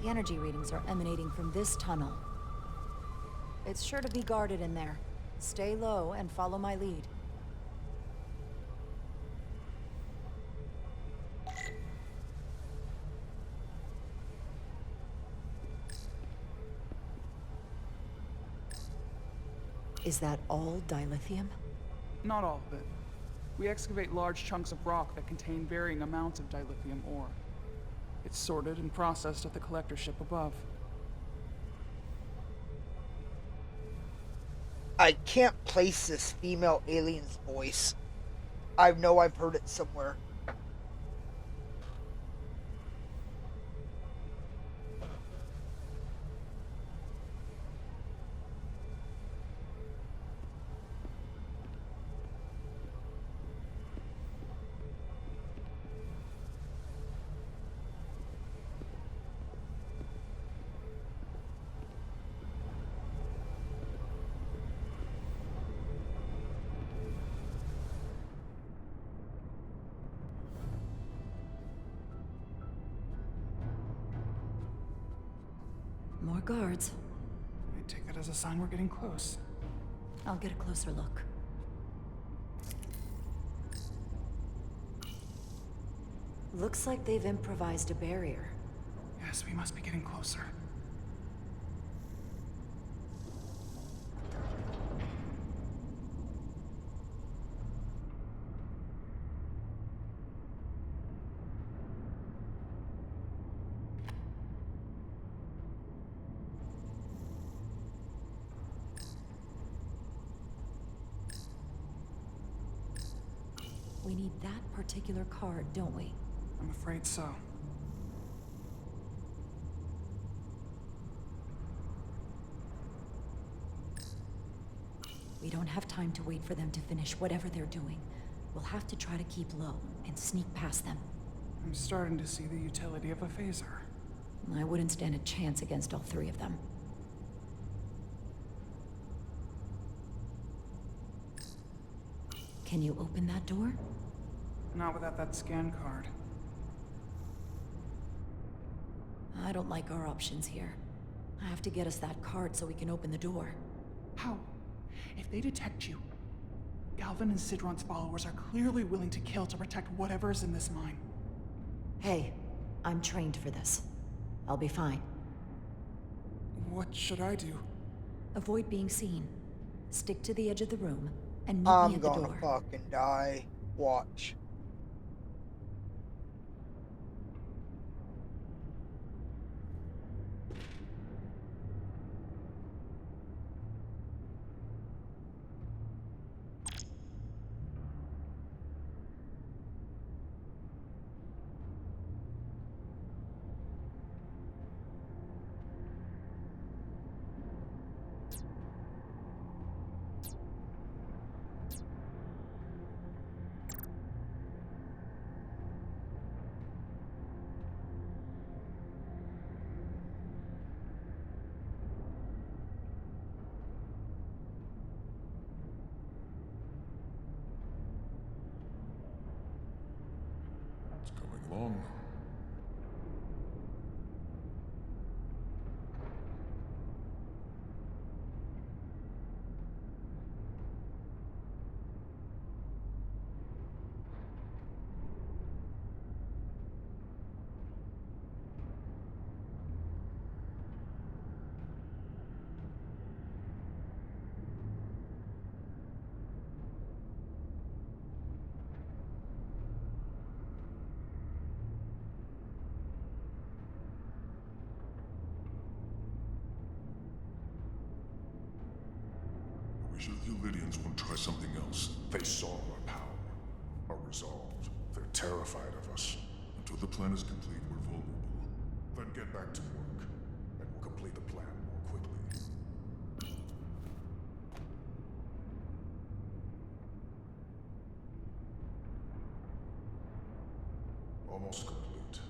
The energy readings are emanating from this tunnel. It's sure to be guarded in there. Stay low and follow my lead. Is that all dilithium? Not all of it. We excavate large chunks of rock that contain varying amounts of dilithium ore. It's sorted and processed at the collector ship above. I can't place this female alien's voice. I know I've heard it somewhere. More guards. I take that as a sign we're getting close. I'll get a closer look. Looks like they've improvised a barrier. Yes, we must be getting closer. We need that particular card, don't we? I'm afraid so. We don't have time to wait for them to finish whatever they're doing. We'll have to try to keep low and sneak past them. I'm starting to see the utility of a phaser. I wouldn't stand a chance against all three of them. Can you open that door? Not without that scan card. I don't like our options here. I have to get us that card so we can open the door. How? If they detect you, Galvin and Sidron's followers are clearly willing to kill to protect whatever's in this mine. Hey, I'm trained for this. I'll be fine. What should I do? Avoid being seen. Stick to the edge of the room and meet me I'm at the gonna door. fucking die. Watch. It's coming along. I wish the Lydians wouldn't try something else. They saw our power, our resolve. They're terrified of us. Until the plan is complete, we're vulnerable. Then get back to work, and we'll complete the plan more quickly. Almost complete.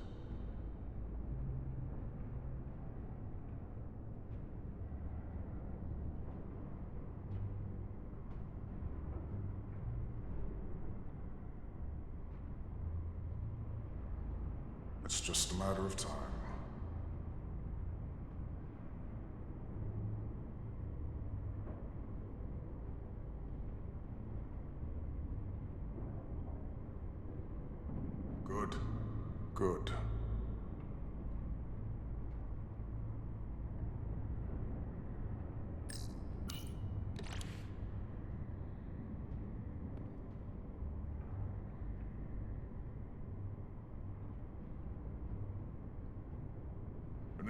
It's just a matter of time.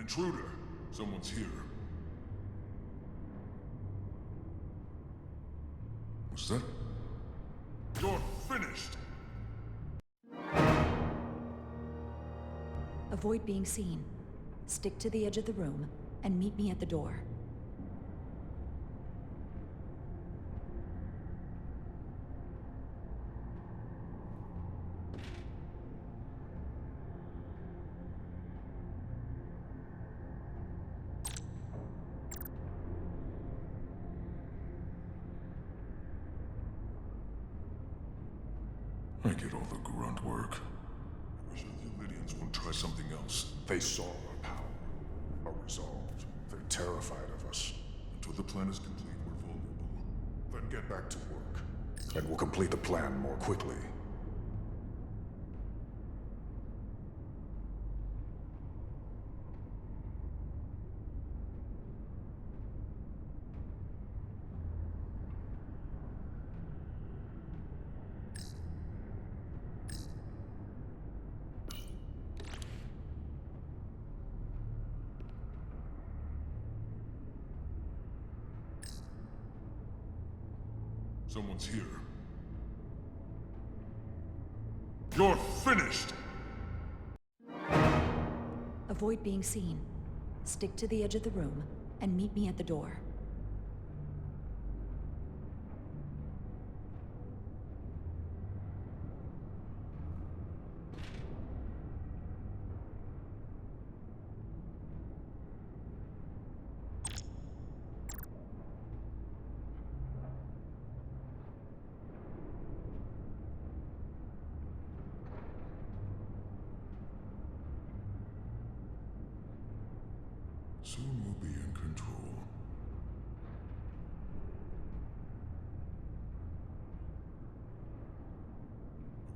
intruder. Someone's here. Was that? You're finished! Avoid being seen. Stick to the edge of the room, and meet me at the door. I get all the grunt work. I wish the Lydians wouldn't try something else. They saw our power, our resolve. They're terrified of us. Until the plan is complete, we're vulnerable. Then get back to work. And we'll complete the plan more quickly. Someone's here. You're finished! Avoid being seen. Stick to the edge of the room, and meet me at the door. Soon we'll be in control.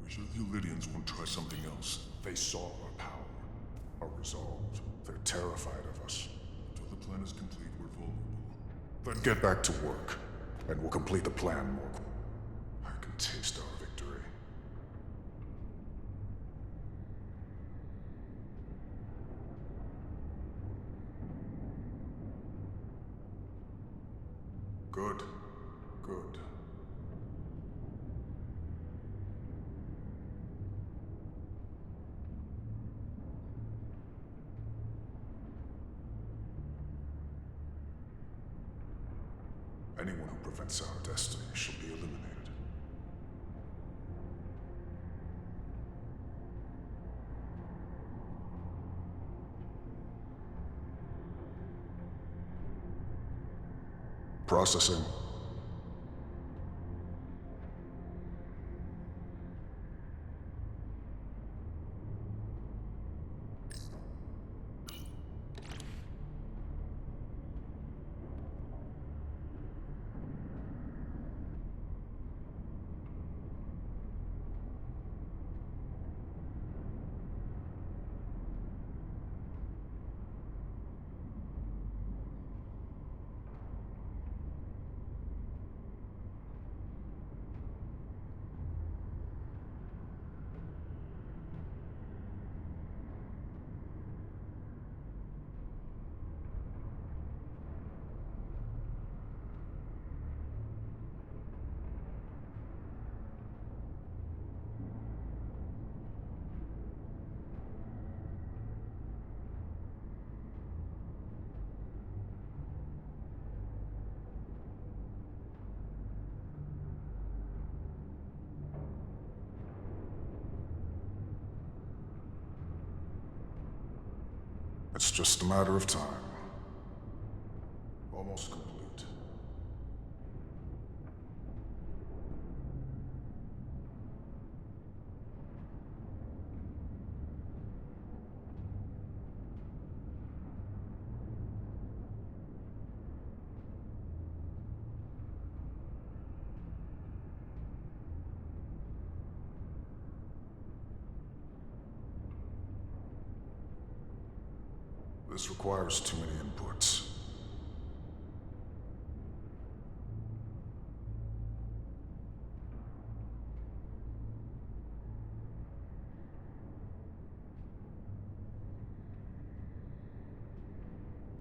I wish the Lydians wouldn't try something else. They saw our power, our resolve. They're terrified of us. Until the plan is complete, we're vulnerable. Then get back to work, and we'll complete the plan more quickly. I can taste our victory. Good. Good. Anyone who prevents our destiny shall be eliminated. Processing. It's just a matter of time. Almost complete. This requires too many inputs.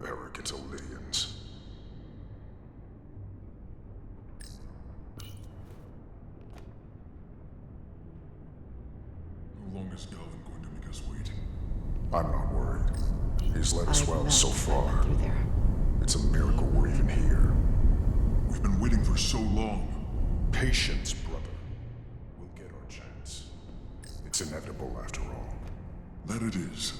Arrogant aliens. How long is Galvin going to make us wait? I'm not worried. He's led us well so far. Through there. It's a miracle we're even here. We've been waiting for so long. Patience, brother. We'll get our chance. It's inevitable after all. That it is.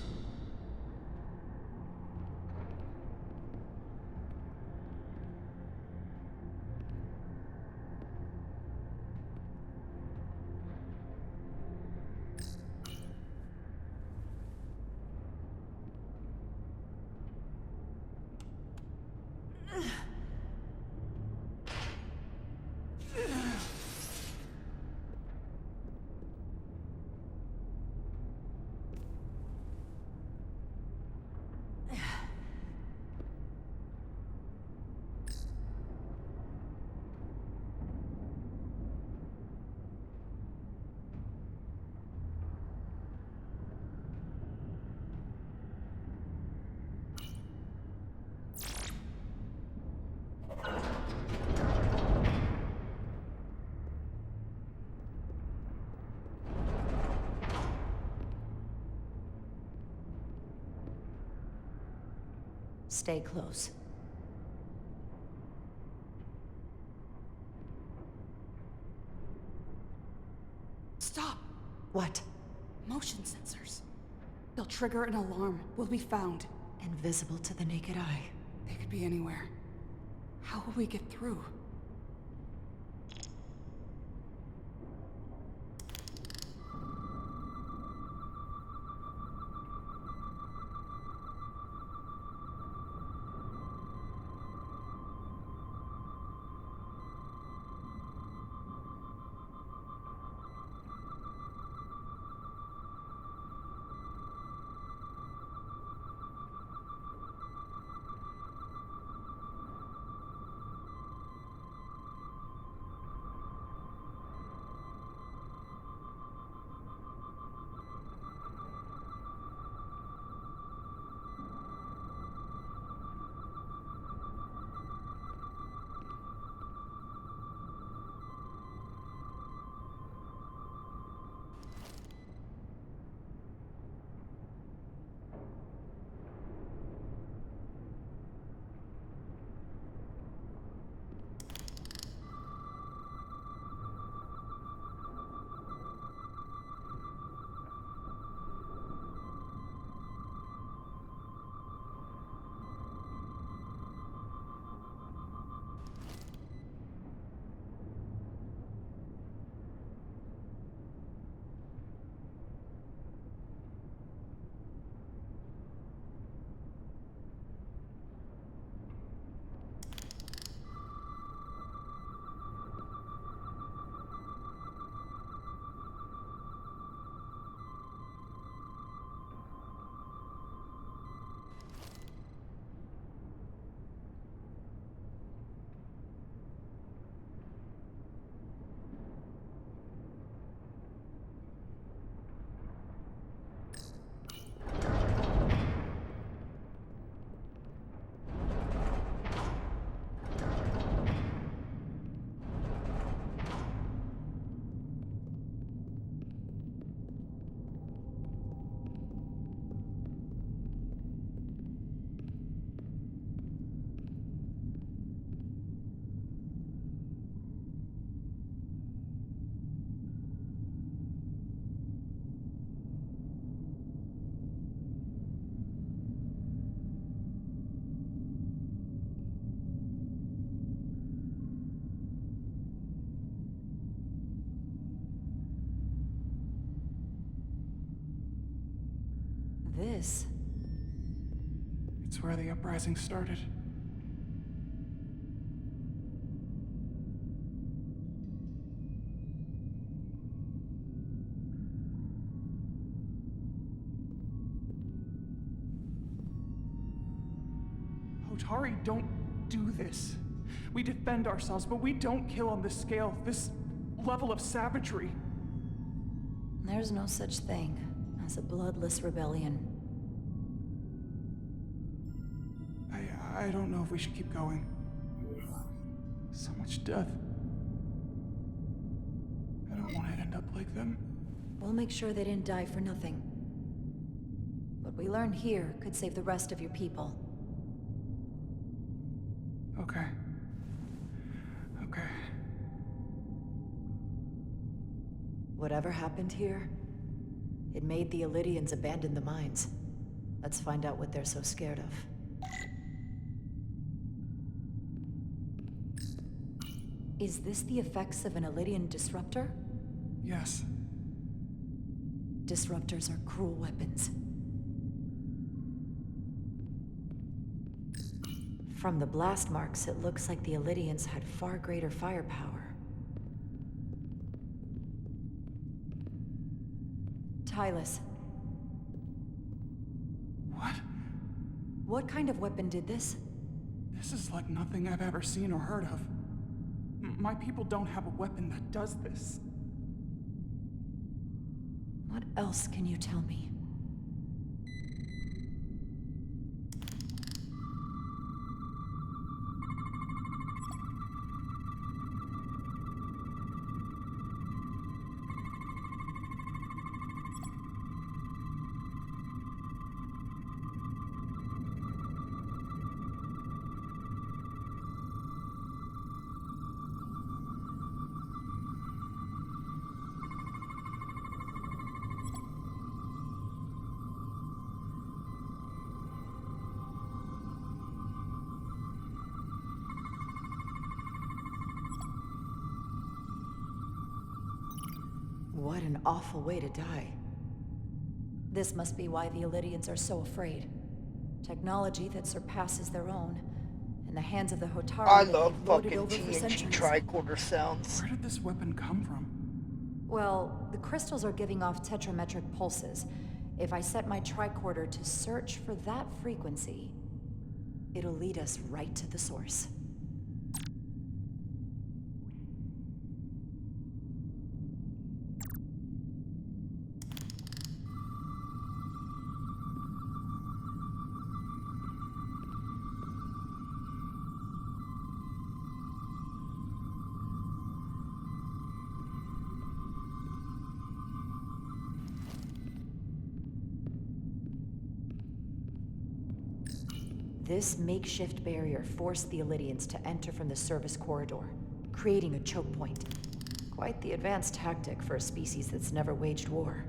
Stay close. Stop! What? Motion sensors. They'll trigger an alarm. We'll be found. Invisible to the naked eye. They could be anywhere. How will we get through? This? It's where the uprising started. Otari, don't do this. We defend ourselves, but we don't kill on this scale, this level of savagery. There's no such thing as a bloodless rebellion. I don't know if we should keep going. So much death. I don't want to end up like them. We'll make sure they didn't die for nothing. What we learn here could save the rest of your people. Okay. Okay. Whatever happened here, it made the Illyrians abandon the mines. Let's find out what they're so scared of. Is this the effects of an Illyrian disruptor? Yes. Disruptors are cruel weapons. From the blast marks, it looks like the Illyrians had far greater firepower. Tylus, What? what kind of weapon did this? This is like nothing I've ever seen or heard of. My people don't have a weapon that does this. What else can you tell me? What an awful way to die. This must be why the Illyrians are so afraid. Technology that surpasses their own. In the hands of the Hotari I that love they've lorded fucking over for TNT centuries. tricorder sounds. Where did this weapon come from? Well, the crystals are giving off tetrametric pulses. If I set my tricorder to search for that frequency, it'll lead us right to the source. This makeshift barrier forced the Illyrians to enter from the service corridor, creating a choke point. Quite the advanced tactic for a species that's never waged war.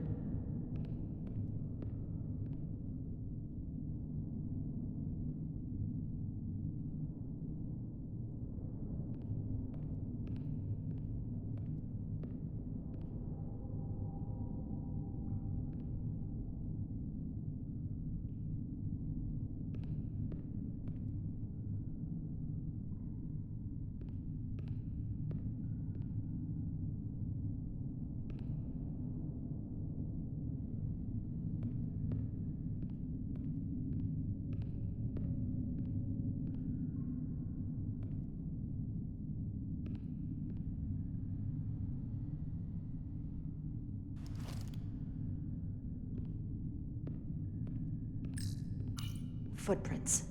Footprints.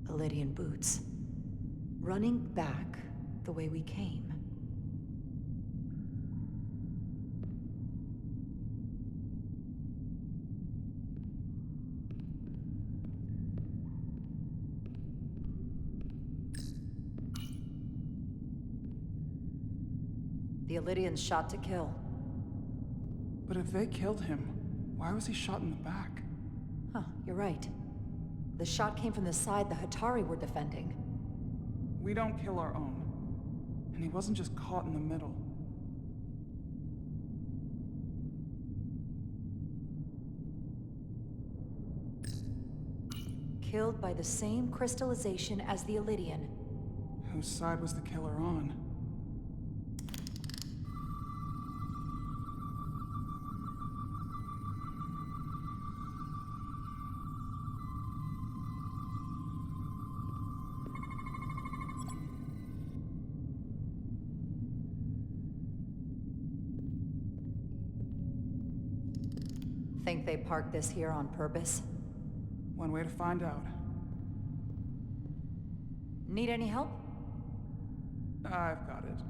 Illyrian boots. Running back the way we came. The Illyrians shot to kill. But if they killed him, why was he shot in the back? Huh, you're right. The shot came from the side the Hatari were defending. We don't kill our own. And he wasn't just caught in the middle. Killed by the same crystallization as the Illyrian. Whose side was the killer on? Think they parked this here on purpose? One way to find out. Need any help? I've got it.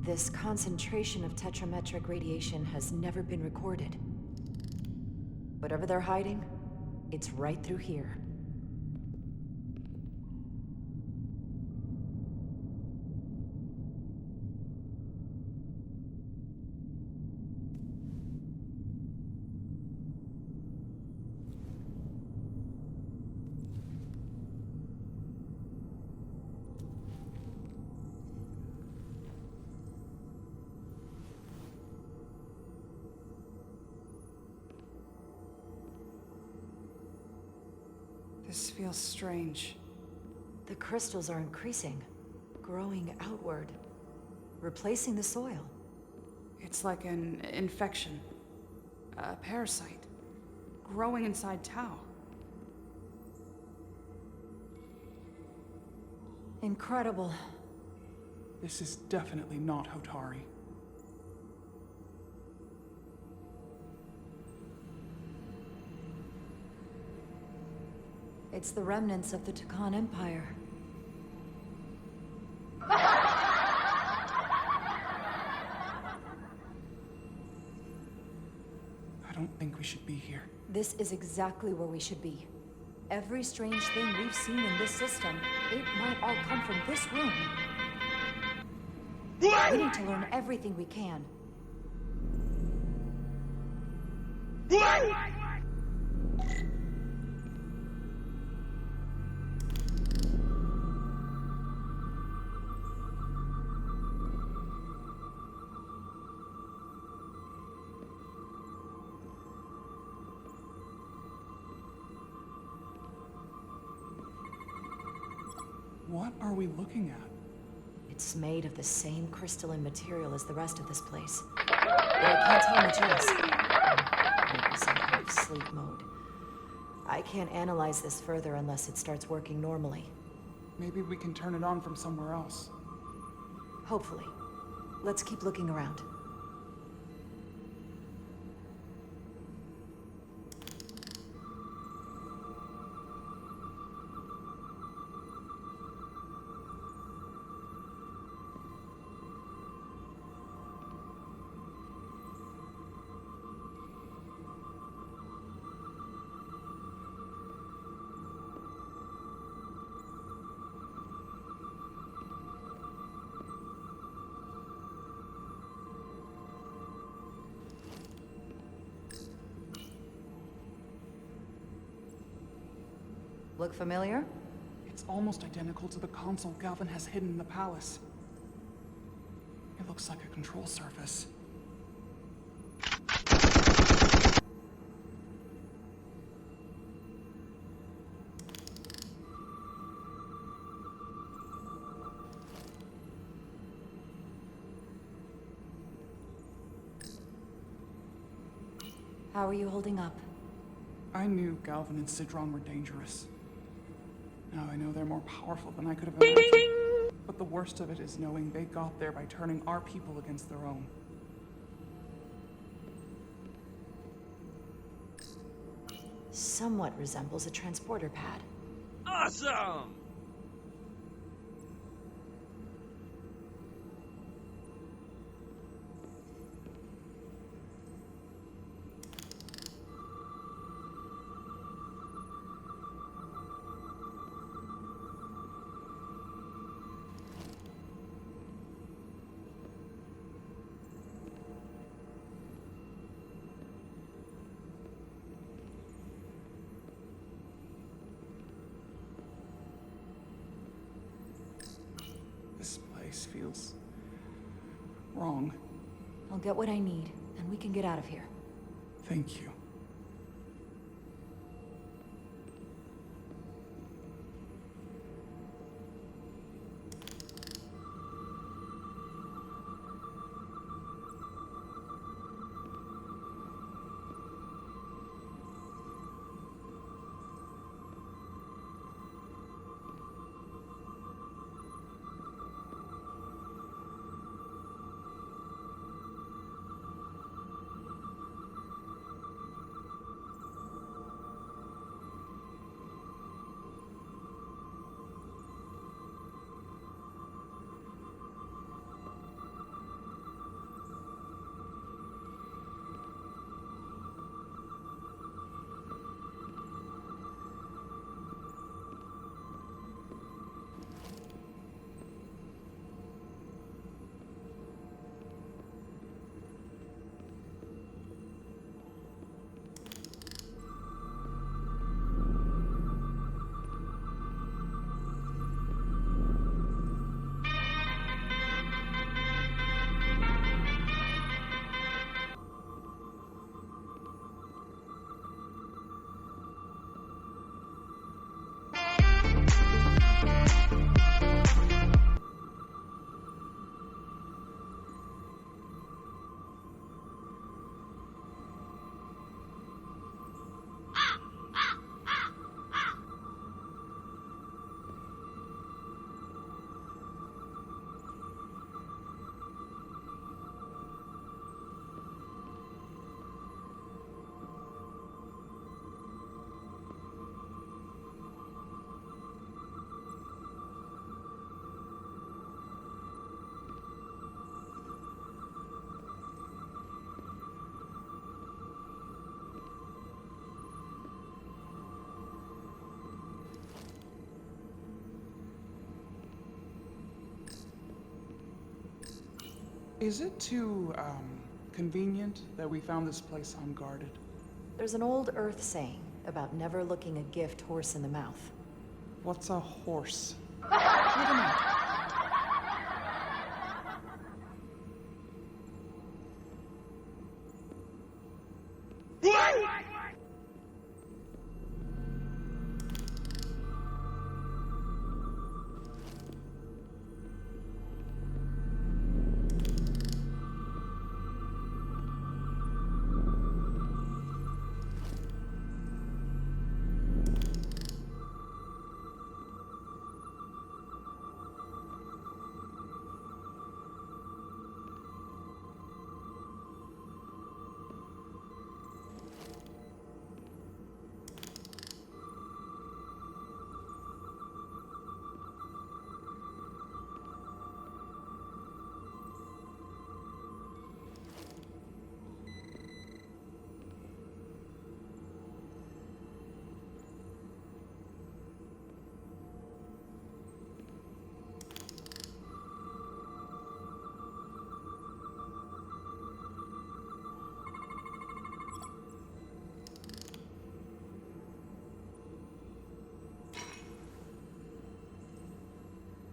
This concentration of tetrametric radiation has never been recorded. Whatever they're hiding, it's right through here. This feels strange. The crystals are increasing, growing outward, replacing the soil. It's like an infection. A parasite. Growing inside Tau. Incredible. This is definitely not Hotari. It's the remnants of the Takan Empire. I don't think we should be here. This is exactly where we should be. Every strange thing we've seen in this system, it might all come from this room. We need to learn everything we can. What are we looking at? It's made of the same crystalline material as the rest of this place. But I can't tell much else. Maybe some kind of sleep mode. I can't analyze this further unless it starts working normally. Maybe we can turn it on from somewhere else. Hopefully. Let's keep looking around. Look familiar? It's almost identical to the console Galvin has hidden in the palace. It looks like a control surface. How are you holding up? I knew Galvin and Sidron were dangerous. Now I know they're more powerful than I could have imagined. But the worst of it is knowing they got there by turning our people against their own. Somewhat resembles a transporter pad. Awesome! This place feels wrong. I'll get what I need, and we can get out of here. Thank you. Is it too, convenient that we found this place unguarded? There's an old Earth saying about never looking a gift horse in the mouth. What's a horse? Never mind.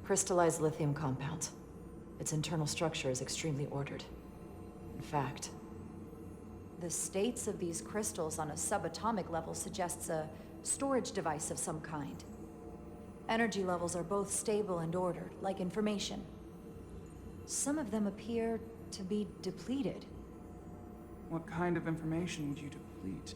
Crystallized lithium compound. Its internal structure is extremely ordered. In fact, the states of these crystals on a subatomic level suggests a storage device of some kind. Energy levels are both stable and ordered, like information. Some of them appear to be depleted. What kind of information would you deplete?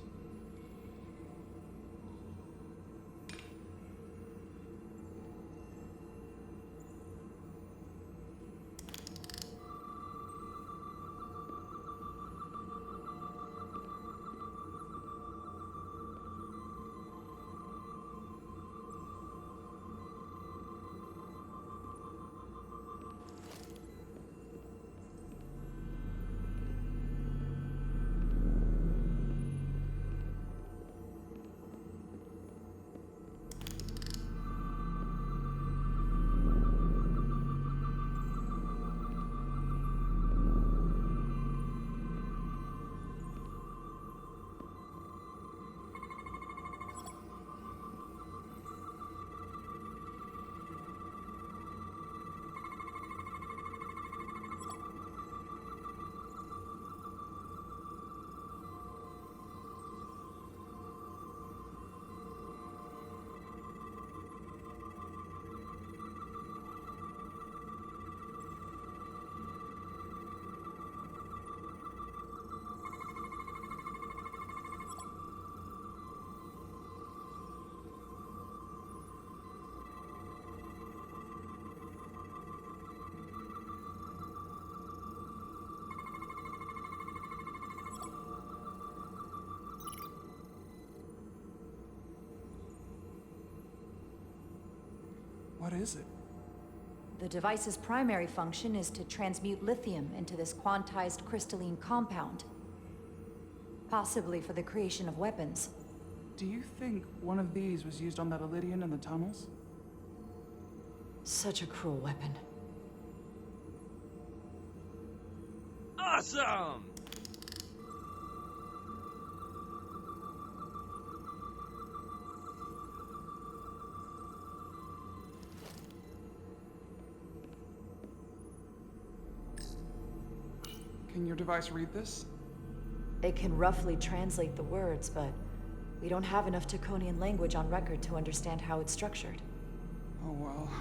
What is it? The device's primary function is to transmute lithium into this quantized crystalline compound. Possibly for the creation of weapons. Do you think one of these was used on that Elydian in the tunnels? Such a cruel weapon. Awesome! Can your device read this? It can roughly translate the words, but we don't have enough Taconian language on record to understand how it's structured. Oh well.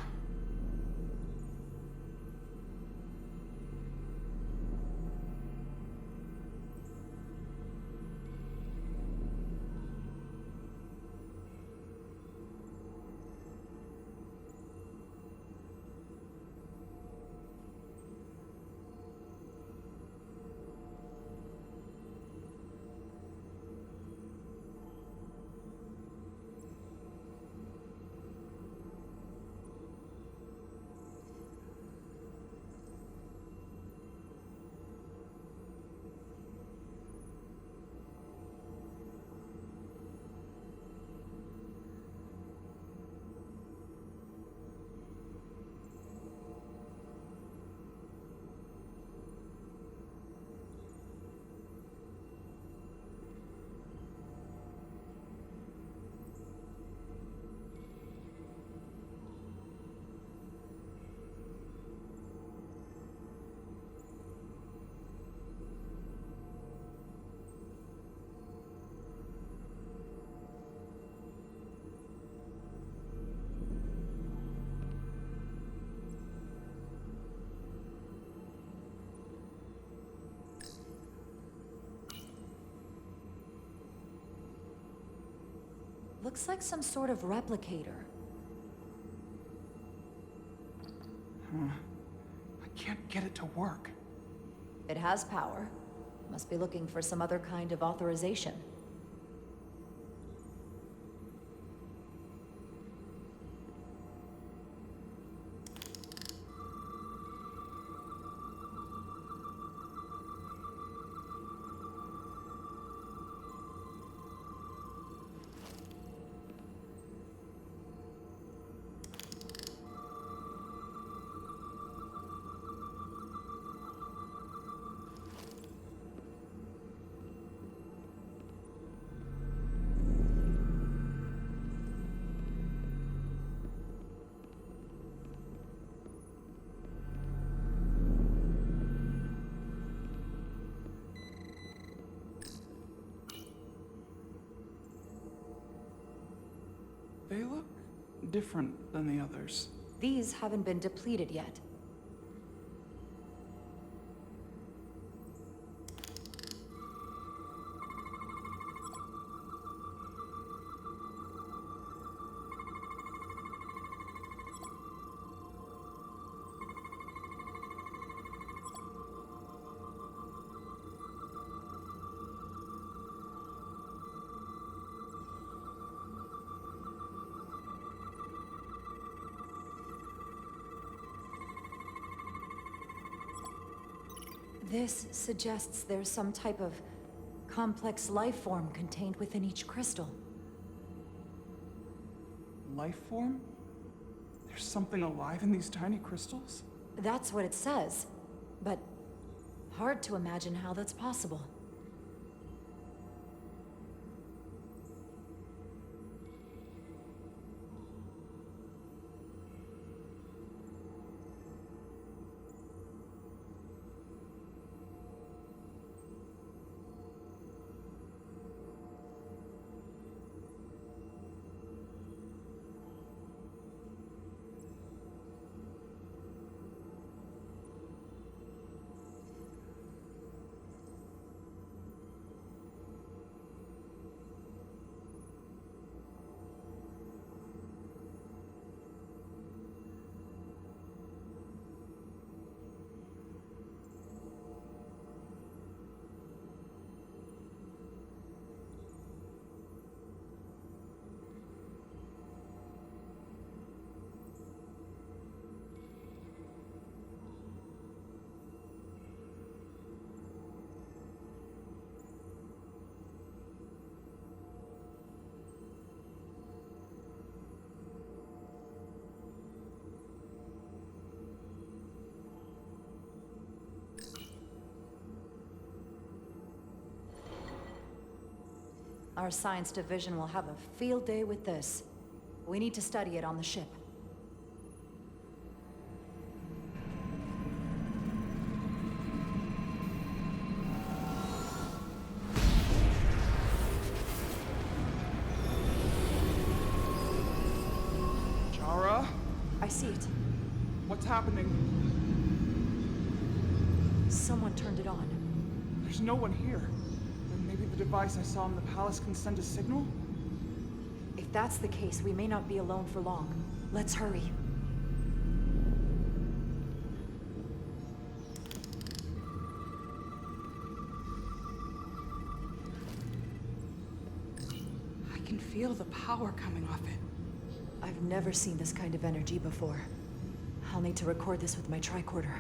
Looks like some sort of replicator. I can't get it to work. It has power. Must be looking for some other kind of authorization. They look different than the others. These haven't been depleted yet. This suggests there's some type of complex life form contained within each crystal. Life form? There's something alive in these tiny crystals? That's what it says, but hard to imagine how that's possible. Our science division will have a field day with this. We need to study it on the ship. Jara? I see it. What's happening? Someone turned it on. There's no one here. Then maybe the device I saw in the palace can send a signal? If that's the case, we may not be alone for long. Let's hurry. I can feel the power coming off it. I've never seen this kind of energy before. I'll need to record this with my tricorder.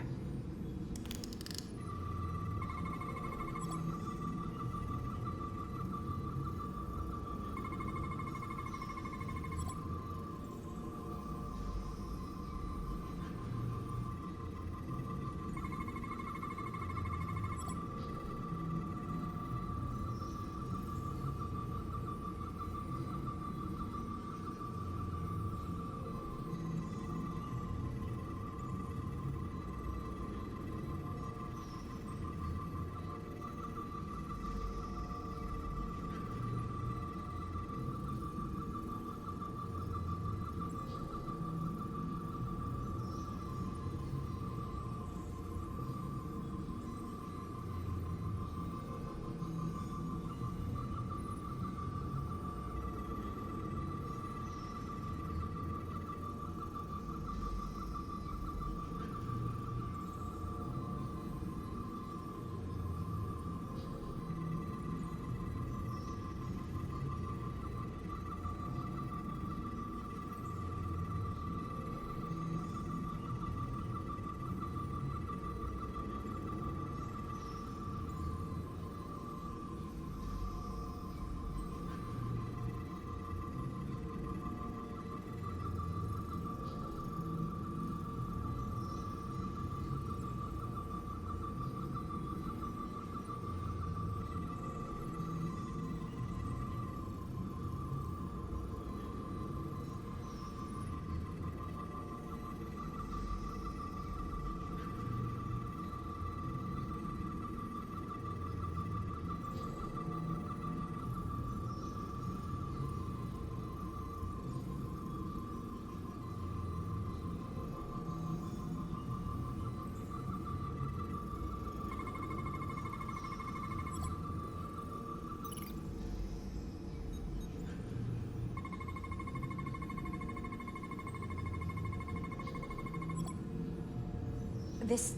This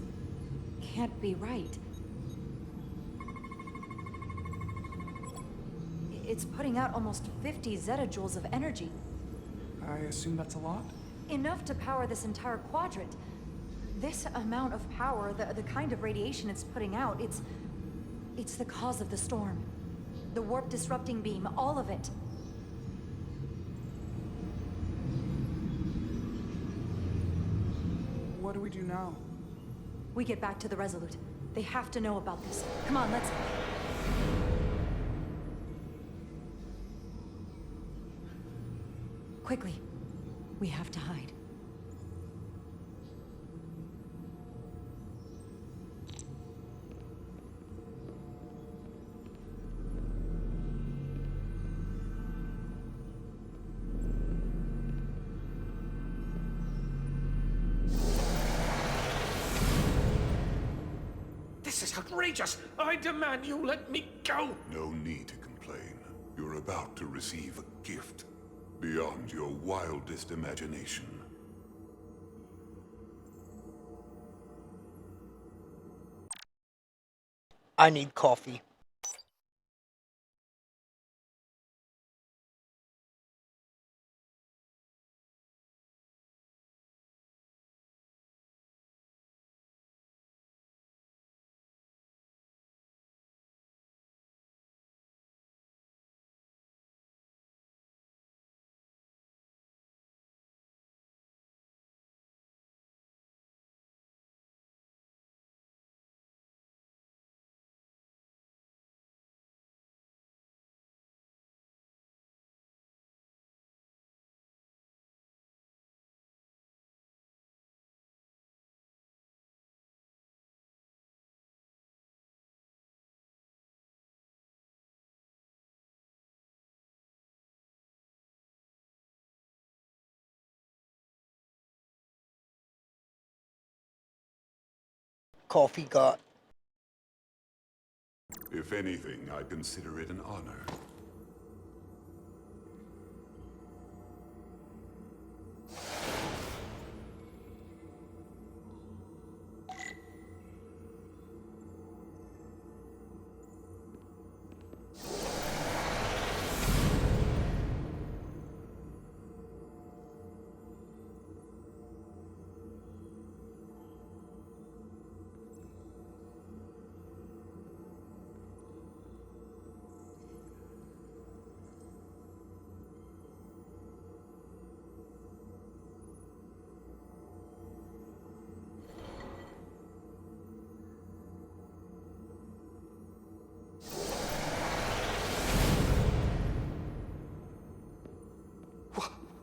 can't be right. It's putting out almost 50 zettajoules of energy. I assume that's a lot? Enough to power this entire quadrant. This amount of power, the kind of radiation it's putting out, it's the cause of the storm. The warp disrupting beam, all of it. What do we do now? We get back to the Resolute. They have to know about this. Come on, let's... Quickly. We have to hide. This is outrageous! I demand you let me go! No need to complain. You're about to receive a gift beyond your wildest imagination. I need coffee. Coffee got. If anything, I consider it an honor.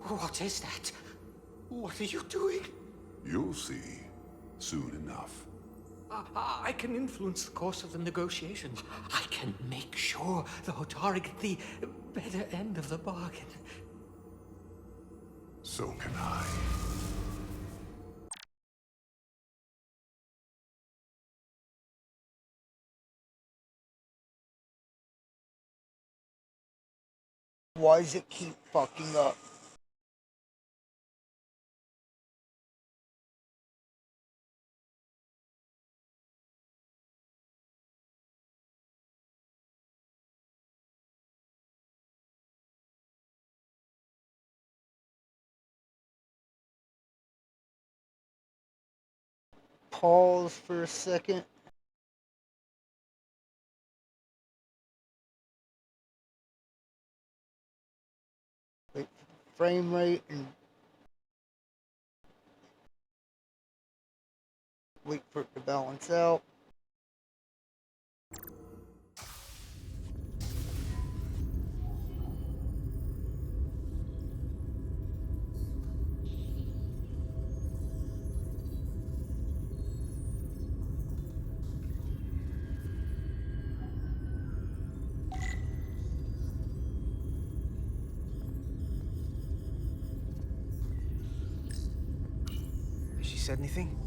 What is that? What are you doing? You'll see soon enough. I can influence the course of the negotiations. I can make sure the Hotari get the better end of the bargain. So can I. Why does it keep fucking up? Pause for a second. Wait for frame rate and wait for it to balance out. Has she said anything?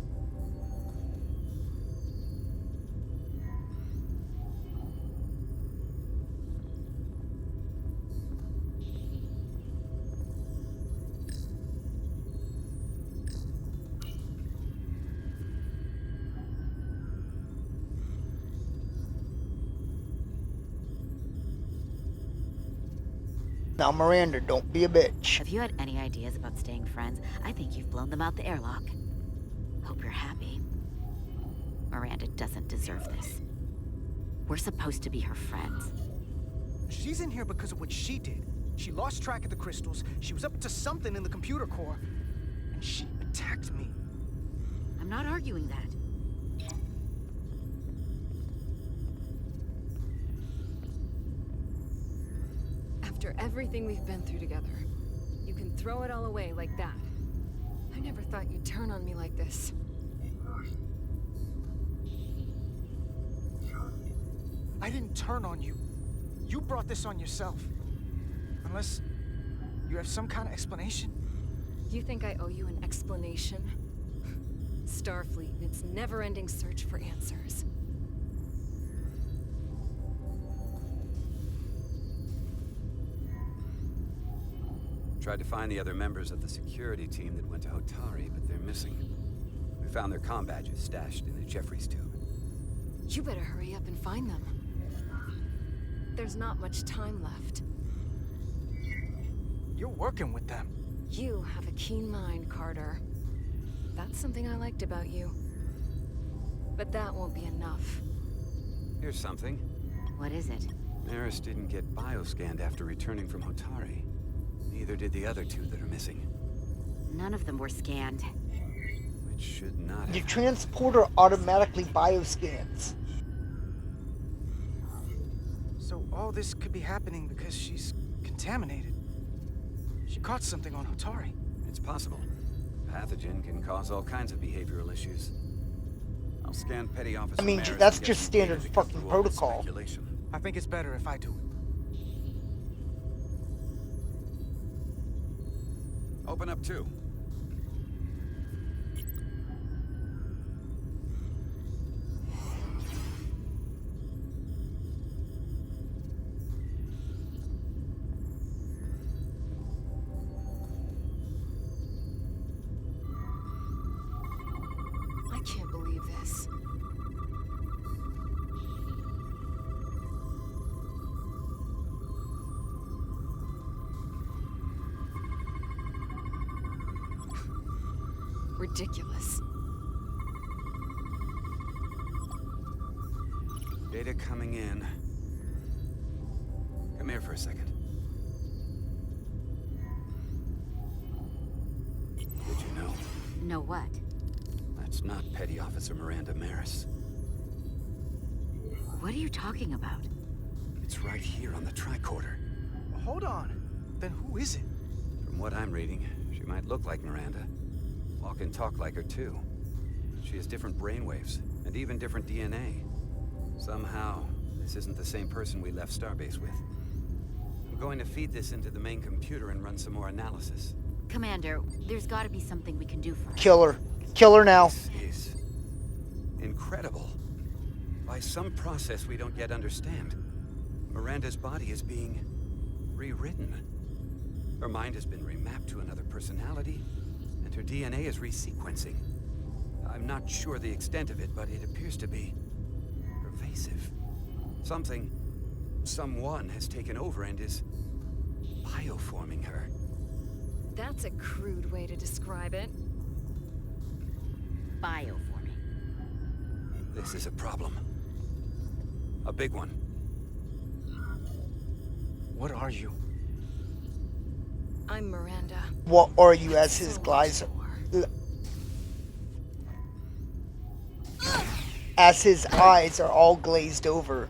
Now, Miranda, don't be a bitch. Have you had any ideas about staying friends? I think you've blown them out the airlock. Hope you're happy. Miranda doesn't deserve this. We're supposed to be her friends. She's in here because of what she did. She lost track of the crystals, she was up to something in the computer core, and she attacked me. I'm not arguing that. After everything we've been through together, you can throw it all away like that. I never thought you'd turn on me like this. I didn't turn on you. You brought this on yourself. Unless you have some kind of explanation. You think I owe you an explanation? Starfleet and its never-ending search for answers. Tried to find the other members of the security team that went to Hotari, but they're missing. We found their comm badges stashed in a Jeffries tube. You better hurry up and find them. There's not much time left. You're working with them. You have a keen mind, Carter. That's something I liked about you. But that won't be enough. Here's something. What is it? Maris didn't get bioscanned after returning from Hotari. Neither did the other two that are missing. None of them were scanned. Which should not have The happened. transporter automatically bioscans. So all this could be happening because she's contaminated. She caught something on Hotari. It's possible. Pathogen can cause all kinds of behavioral issues. I'll scan Petty Officer I mean, Maris that's and get just some data standard to fucking cut through all this protocol. speculation. I think it's better if I do it. Open up too. I can't believe this. Ridiculous. Data coming in. Come here for a second. Did you know? Know what? That's not Petty Officer Miranda Maris. What are you talking about? It's right here on the tricorder. Well, hold on. Then who is it? From what I'm reading, she might look like Miranda. Walk and talk like her too. She has different brainwaves, and even different DNA. Somehow, this isn't the same person we left Starbase with. I'm going to feed this into the main computer and run some more analysis. Commander, there's gotta be something we can do for her. Kill her. Kill her now. This is incredible. By some process we don't yet understand, Miranda's body is being rewritten. Her mind has been remapped to another personality, and her DNA is resequencing. I'm not sure the extent of it, but it appears to be pervasive. Someone has taken over and is bioforming her. That's a crude way to describe it. Bioforming. This is a problem. A big one. What are you? I'm Miranda. What are you as his So much glazer? more. As his eyes are all glazed over.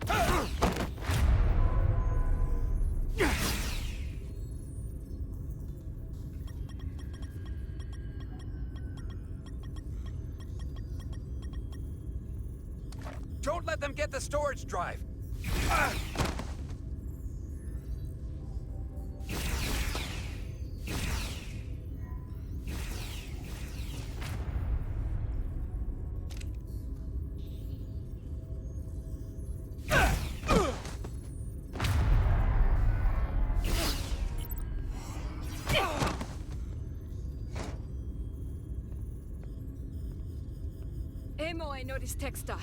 Don't let them get the storage drive! Emo, I noticed texta.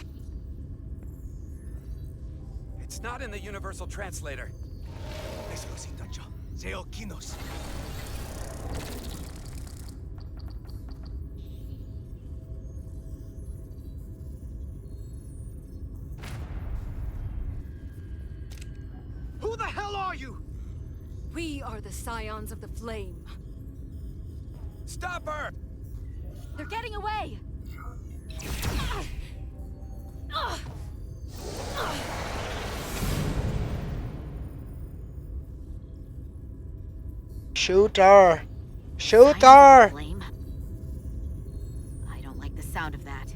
It's not in the Universal Translator. Zeokinos. Who the hell are you? We are the Scions of the Flame. Stop her! They're getting away! Shoot her! Shoot Scions of the her! Flame? I don't like the sound of that.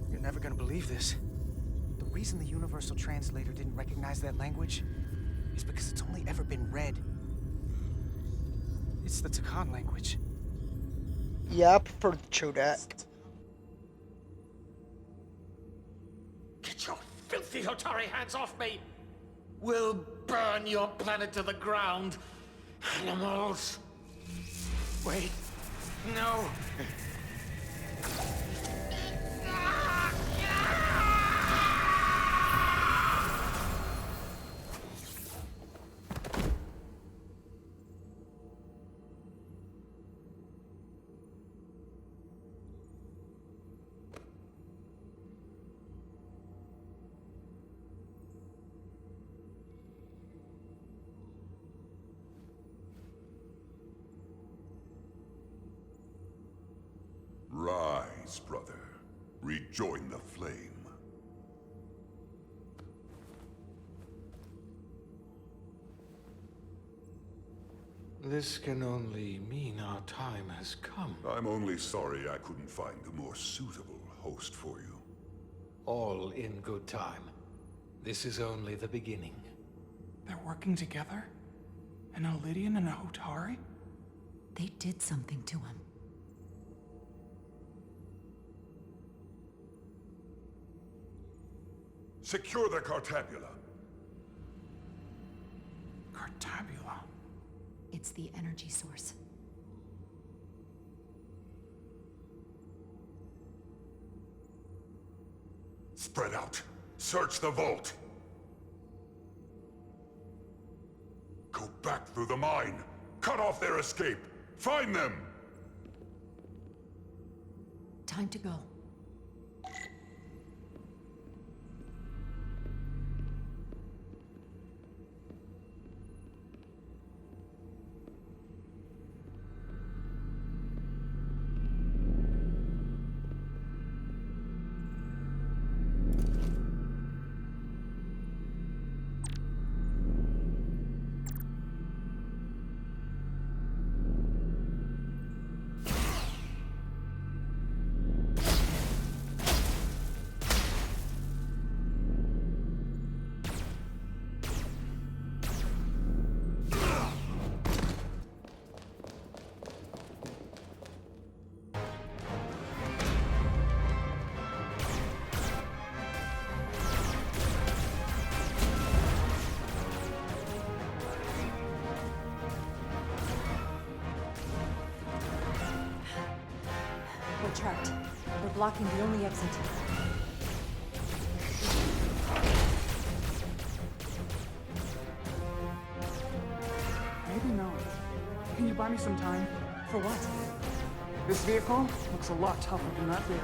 You're never gonna believe this. The reason the Universal Translator didn't recognize that language is because it's only ever been read. It's the Takan language. Yeah, I prefer the Chodak. Get your filthy Hotari hands off me! We'll burn your planet to the ground. Animals. Wait. No. Rise, brother. Rejoin the flame. This can only mean our time has come. I'm only sorry I couldn't find a more suitable host for you. All in good time. This is only the beginning. They're working together? An Elidian and a Hotari? They did something to him. Secure the Cartabula. Cartabula? It's the energy source. Spread out. Search the vault. Go back through the mine. Cut off their escape. Find them! Time to go. We're trapped. We're blocking the only exit. Maybe not. Can you buy me some time? For what? This vehicle looks a lot tougher than that barrier.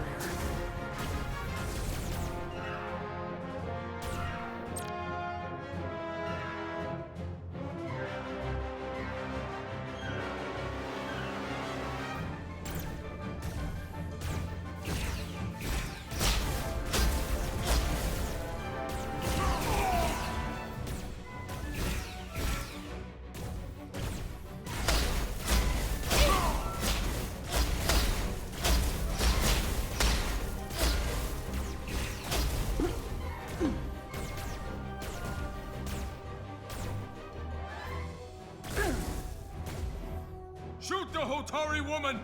Shoot the Hotari woman!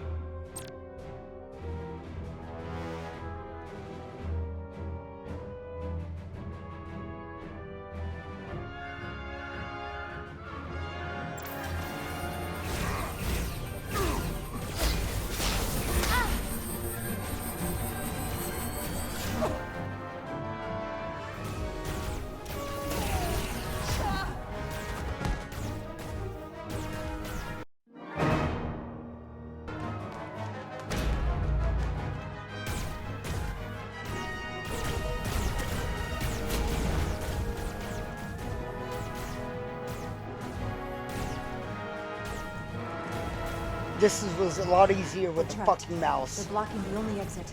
was a lot easier with the Trapped. fucking mouse. They're blocking the only exit.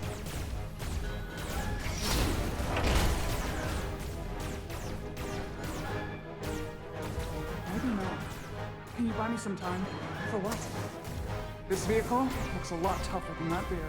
Maybe not. Can you buy me some time? For what? This vehicle looks a lot tougher than that barrier.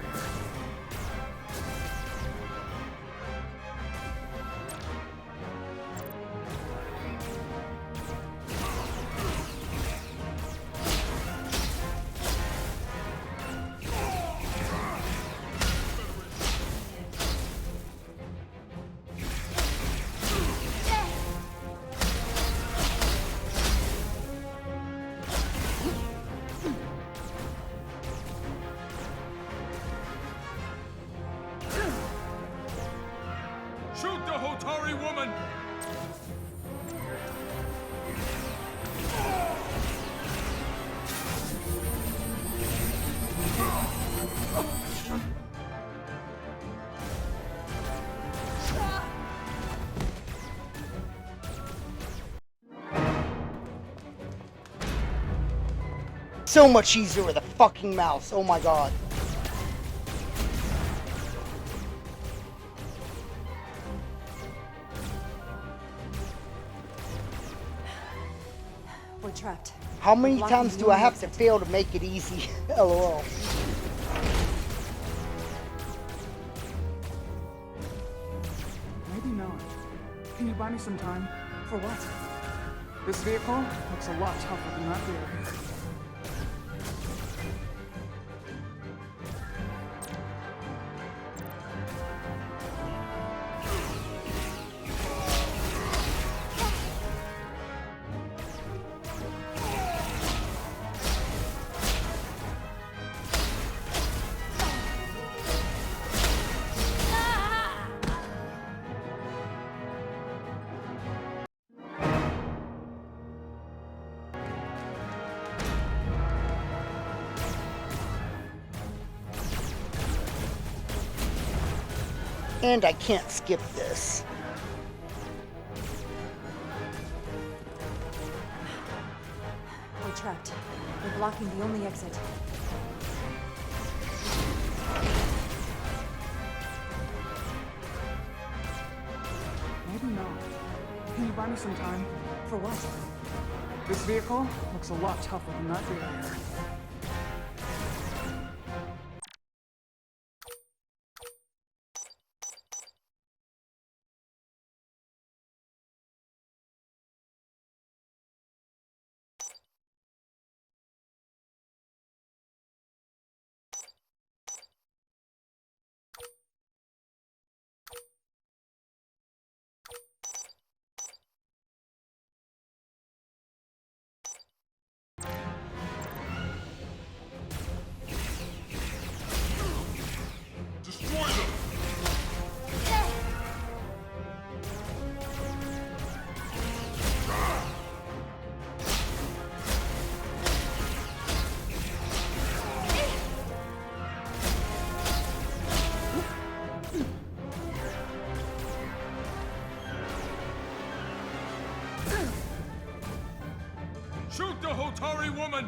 Shoot the Hotari woman! So much easier with a fucking mouse. Oh my god. We're trapped. How many Blocking times the do I only have to exit. fail to make it easy? LOL. Maybe not. Can you buy me some time? For what? This vehicle looks a lot tougher than that barrier. And I can't skip this. We're trapped. They're blocking the only exit. Maybe not. Can you buy me some time? For what? This vehicle looks a lot tougher than that barrier. Destroy them! Shoot the Hotari woman!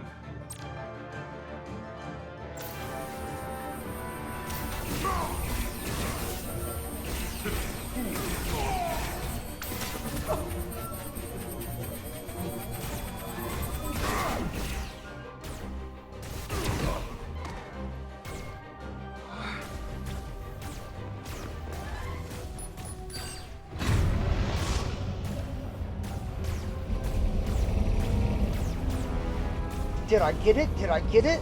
Did I get it? Did I get it?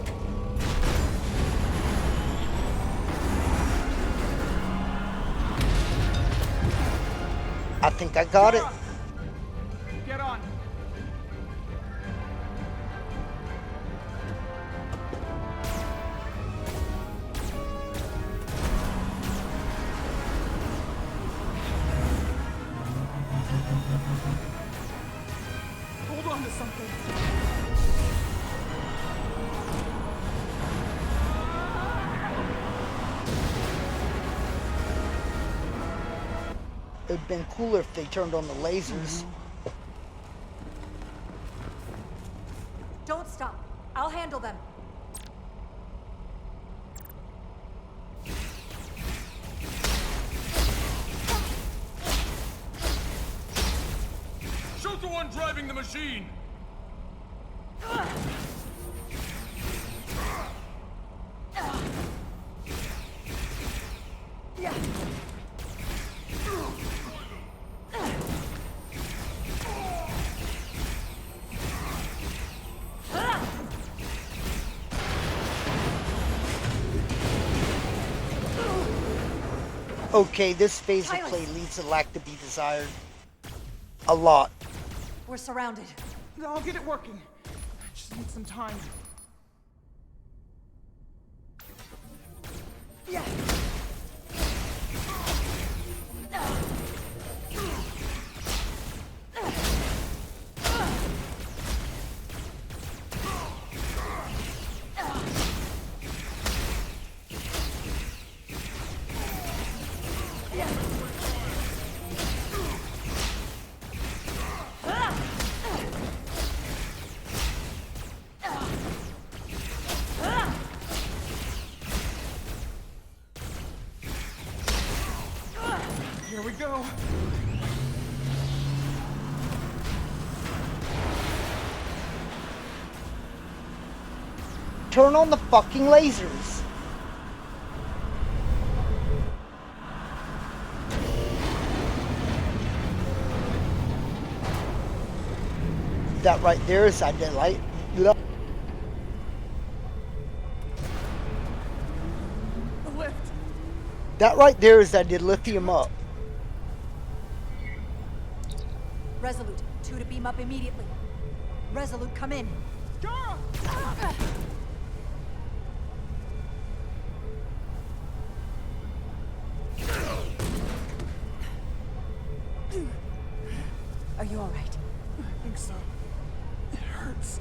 I think I got it. Get on. Hold on to something. It'd been cooler if they turned on the lasers. Don't stop. I'll handle them. the machine! Okay, this phase of play leaves a lack to be desired. A lot. We're surrounded. I'll get it working. I just need some time. Yeah. Here we go. Turn on the fucking lasers. That right there is that light. The lift. That right there is that did lithium up. Resolute, 2 to beam up immediately. Resolute, come in. Gara! Are you all right? I think so. It hurts.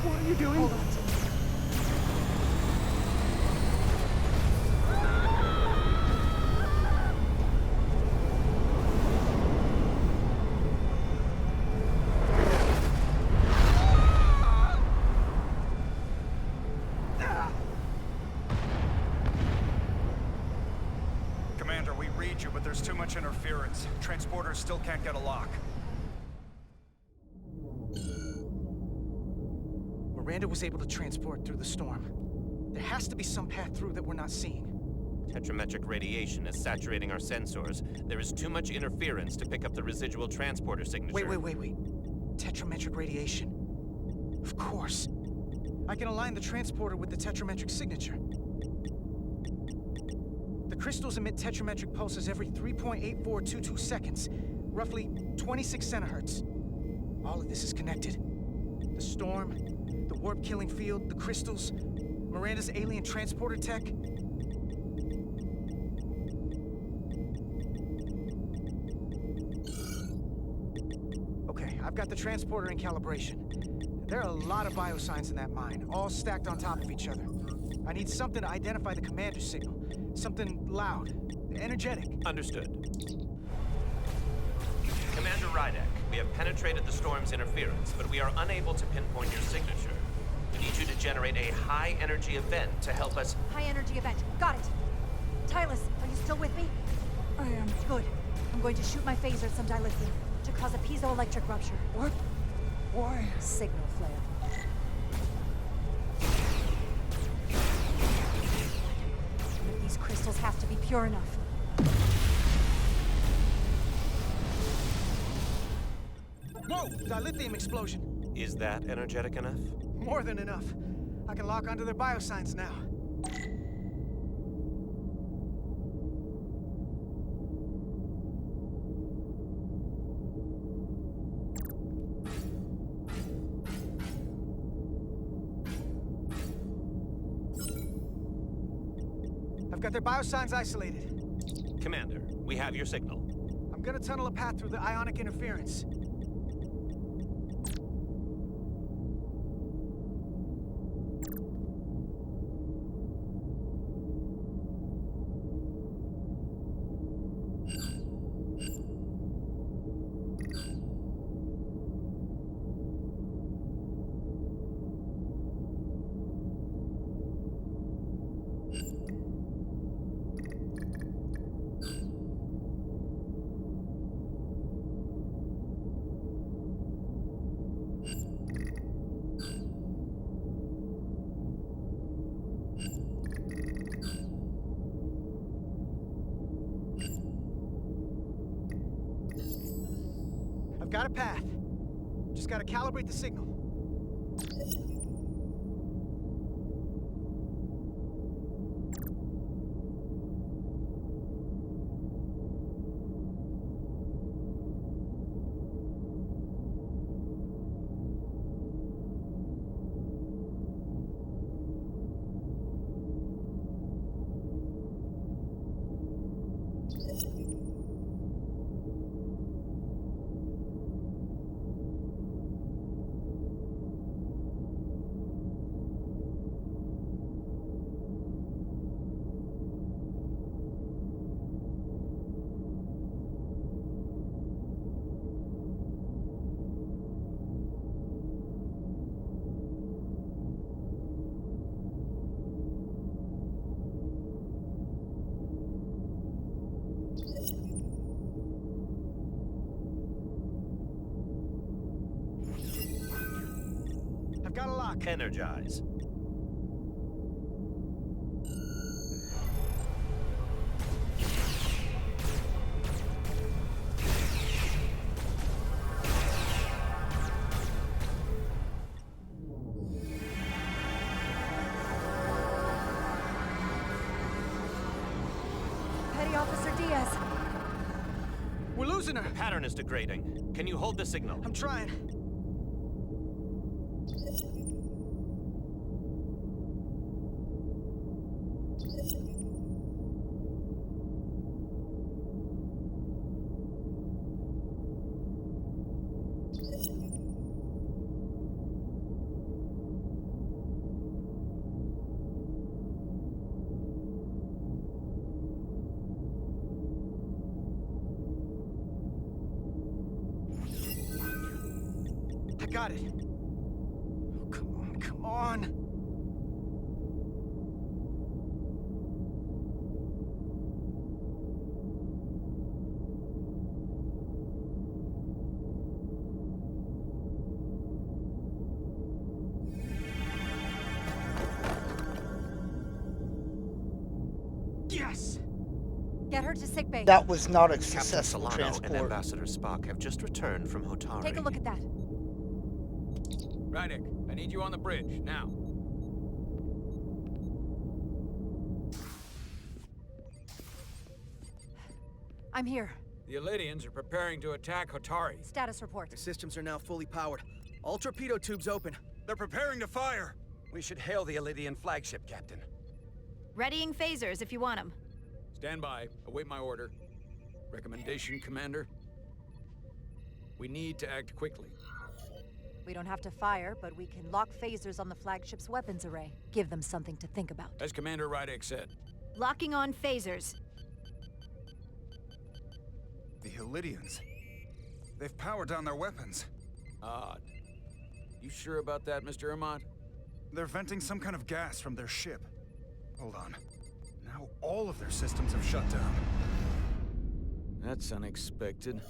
What are you doing? Hold on to me. Commander, we read you, but there's too much interference. Transporters still can't get a lock. Miranda was able to transport through the storm. There has to be some path through that we're not seeing. Tetrametric radiation is saturating our sensors. There is too much interference to pick up the residual transporter signature. Wait. Tetrametric radiation. Of course. I can align the transporter with the tetrametric signature. The crystals emit tetrametric pulses every 3.8422 seconds, roughly 26 centihertz. All of this is connected. The storm, the warp-killing field, the crystals, Miranda's alien transporter tech. Okay, I've got the transporter in calibration. There are a lot of biosigns in that mine, all stacked on top of each other. I need something to identify the commander's signal. Something loud, energetic. Understood. Commander Rydek, we have penetrated the storm's interference, but we are unable to pinpoint your signature. We need you to generate a high-energy event to help us... High energy event. Got it. Tylus, are you still with me? I am. Good. I'm going to shoot my phaser at some dilithium to cause a piezoelectric rupture. What? Why? Signal flare. One of these crystals have to be pure enough. Whoa! Dilithium explosion. Is that energetic enough? More than enough. I can lock onto their biosigns now. got their biosigns isolated. Commander, we have your signal. I'm gonna tunnel a path through the ionic interference. I've got a path. Just gotta calibrate the signal. I've got a lock. Energize. Petty Officer Diaz. We're losing her. Pattern is degrading. Can you hold the signal? I'm trying. I got it. Oh, come on, come on. Yes! Get her to sickbay. That was not a Captain successful Solano and transport. Ambassador Spock have just returned from Hotari. Take a look at that. Rydick, I need you on the bridge, now. I'm here. The Elydians are preparing to attack Hotari. Status report. The systems are now fully powered. All torpedo tubes open. They're preparing to fire! We should hail the Elydian flagship, Captain. Readying phasers if you want them. Stand by. Await my order. Recommendation, Commander? We need to act quickly. We don't have to fire, but we can lock phasers on the flagship's weapons array. Give them something to think about. As Commander Rydick said. Locking on phasers. The Elydians. They've powered down their weapons. Odd. You sure about that, Mr. Amant? They're venting some kind of gas from their ship. Hold on. Now all of their systems have shut down. That's unexpected.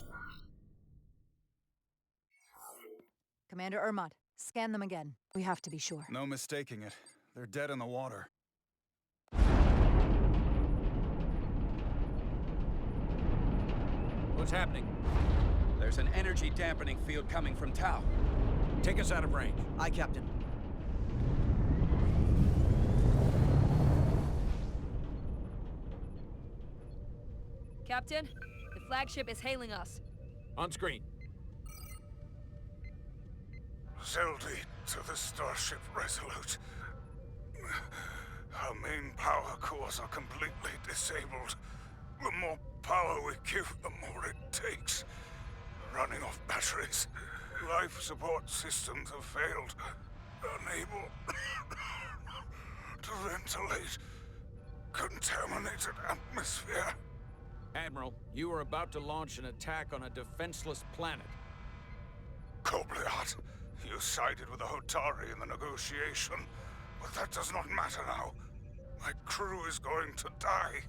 Commander Ermont, scan them again. We have to be sure. No mistaking it. They're dead in the water. What's happening? There's an energy dampening field coming from Tau. Take us out of range. Aye, Captain. Captain, the flagship is hailing us. On screen. Zeldy to the Starship Resolute. Our main power cores are completely disabled. The more power we give, the more it takes. Running off batteries. Life support systems have failed. Unable to ventilate. Contaminated atmosphere. Admiral, you are about to launch an attack on a defenseless planet. Kobliat, you sided with the Hotari in the negotiation, but that does not matter now. My crew is going to die.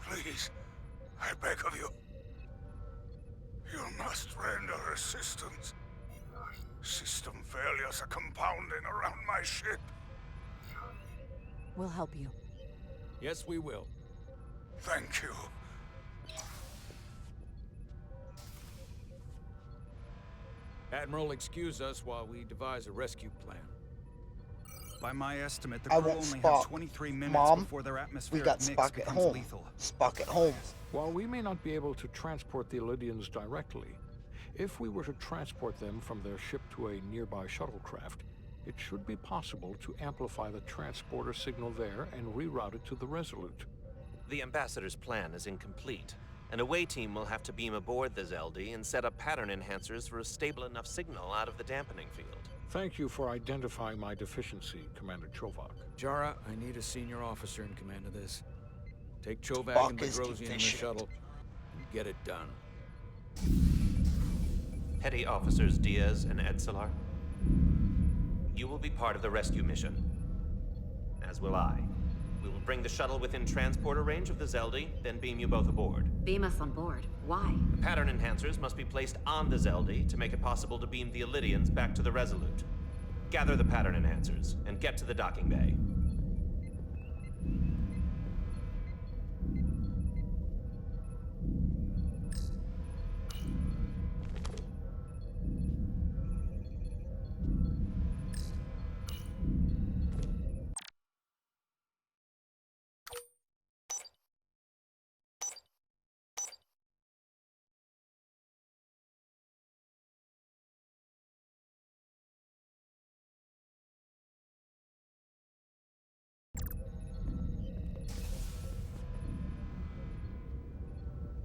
Please, I beg of you. You must render assistance. System failures are compounding around my ship. We'll help you. Yes, we will. Thank you. Admiral, excuse us while we devise a rescue plan. By my estimate, the I crew want only Spock. have 23 minutes Mom, before their we atmospheric got mix Spock at becomes home. lethal. Spock at home. While we may not be able to transport the Illidians directly, if we were to transport them from their ship to a nearby shuttlecraft, it should be possible to amplify the transporter signal there and reroute it to the Resolute. The Ambassador's plan is incomplete. An away team will have to beam aboard the Zeldi and set up pattern enhancers for a stable enough signal out of the dampening field. Thank you for identifying my deficiency, Commander Chovak. Jara, I need a senior officer in command of this. Take Chovak Spock and is Bedrosian in the deficient. shuttle and get it done. Petty Officers Diaz and Edselar, you will be part of the rescue mission. As will I. We will bring the shuttle within transporter range of the Zeldi, then beam you both aboard. Beam us on board. Why? The pattern enhancers must be placed on the Zeldi to make it possible to beam the Illidians back to the Resolute. Gather the pattern enhancers and get to the docking bay.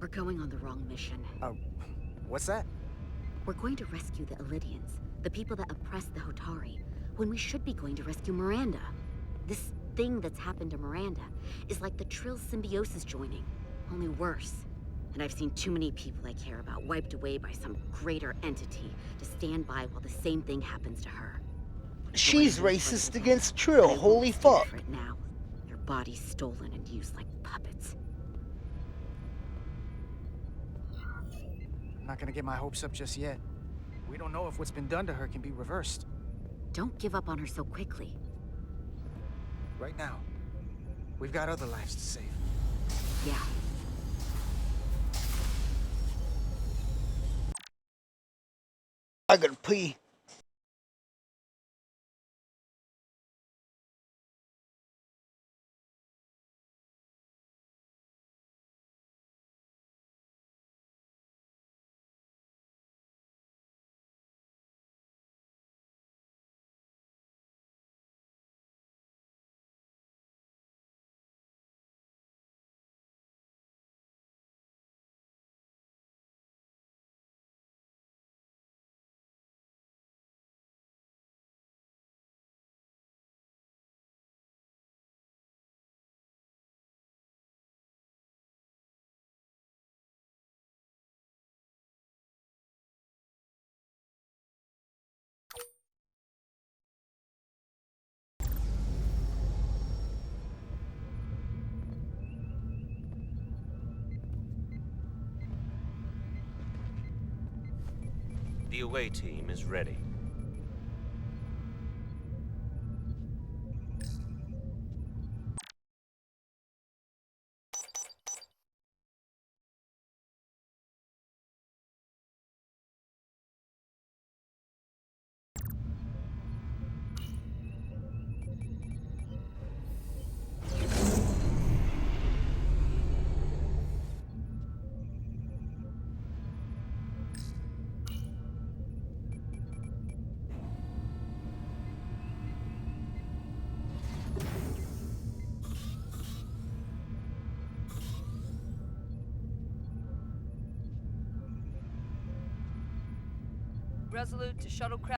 We're going on the wrong mission. What's that? We're going to rescue the Illidians, the people that oppress the Hotari, when we should be going to rescue Miranda. This thing that's happened to Miranda is like the Trill symbiosis joining, only worse. And I've seen too many people I care about wiped away by some greater entity to stand by while the same thing happens to her. She's racist against Trill. Holy fuck. For it now. Their bodies stolen and used like puppets. I'm not gonna get my hopes up just yet. We don't know if what's been done to her can be reversed. Don't give up on her so quickly. Right now, we've got other lives to save. Yeah. I gotta pee. The away team is ready. Resolute to shuttlecraft.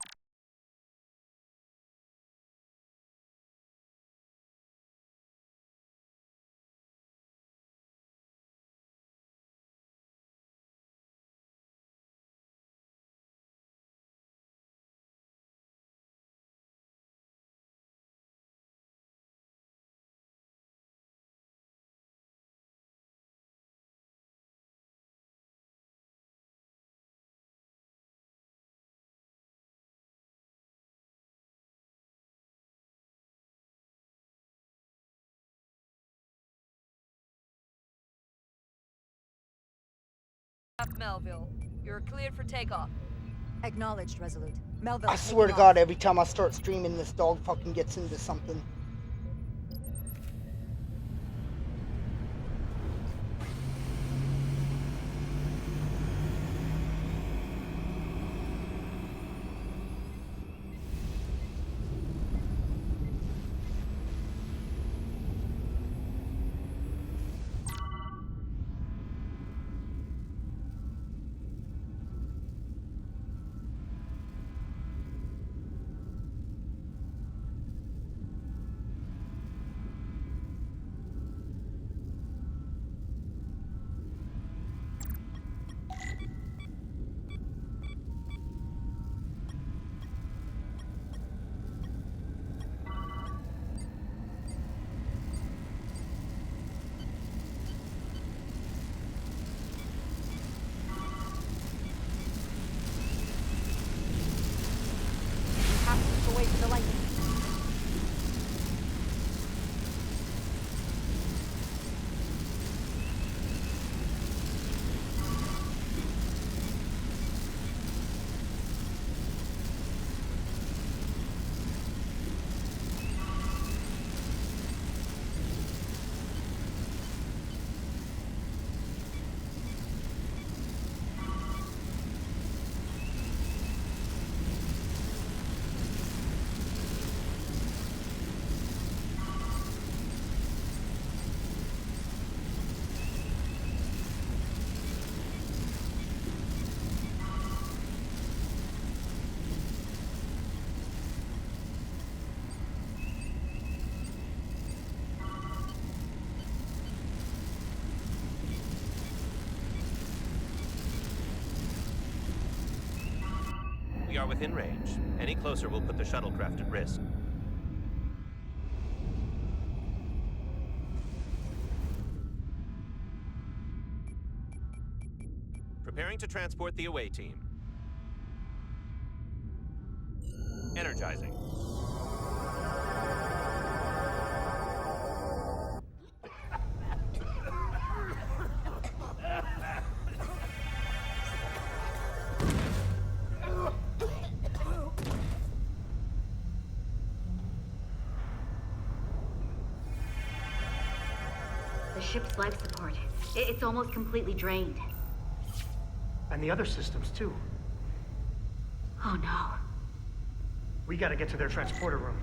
Melville. You're cleared for takeoff. Acknowledged, Resolute. Melville, I swear to God, every time I start streaming, this dog fucking gets into something. Away from the lightning. We are within range. Any closer will put the shuttlecraft at risk. Preparing to transport the away team. Energizing. The ship's life support. It's almost completely drained. And the other systems, too. Oh no. We gotta get to their transporter room.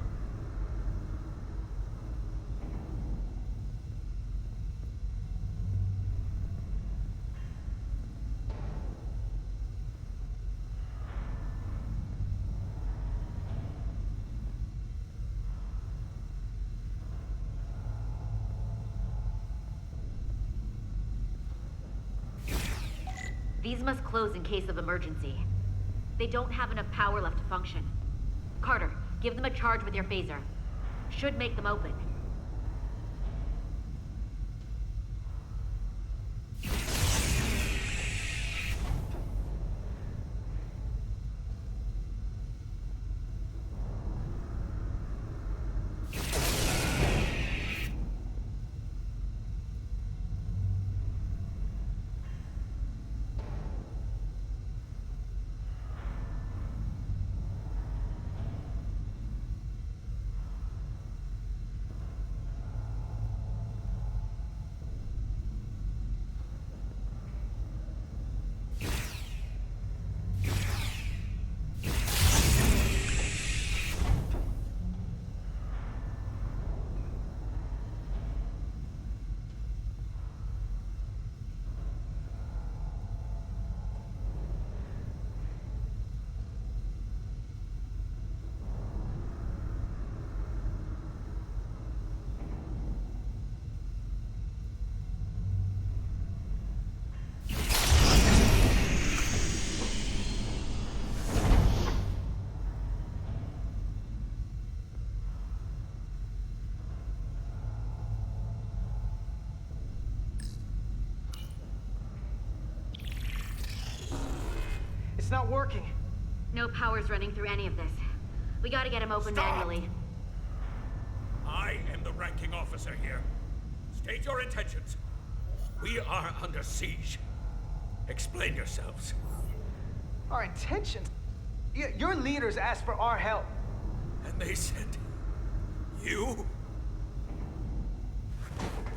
These must close in case of emergency. They don't have enough power left to function. Carter, give them a charge with your phaser. Should make them open. not working. No power's running through any of this. We gotta get him open manually. I am the ranking officer here. State your intentions. We are under siege. Explain yourselves. Our intentions? Your leaders asked for our help. And they sent you?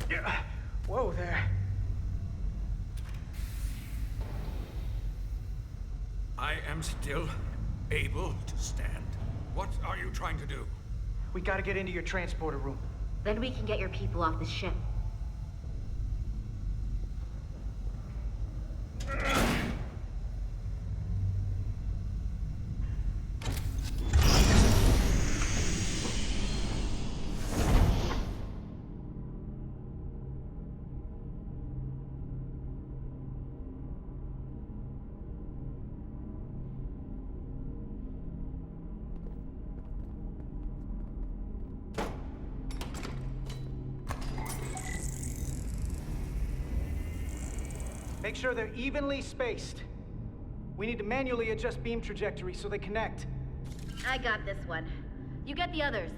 Yeah. Whoa there. I am still able to stand. What are you trying to do? We gotta get into your transporter room. Then we can get your people off the ship. Make sure they're evenly spaced. We need to manually adjust beam trajectory so they connect. I got this one. You get the others.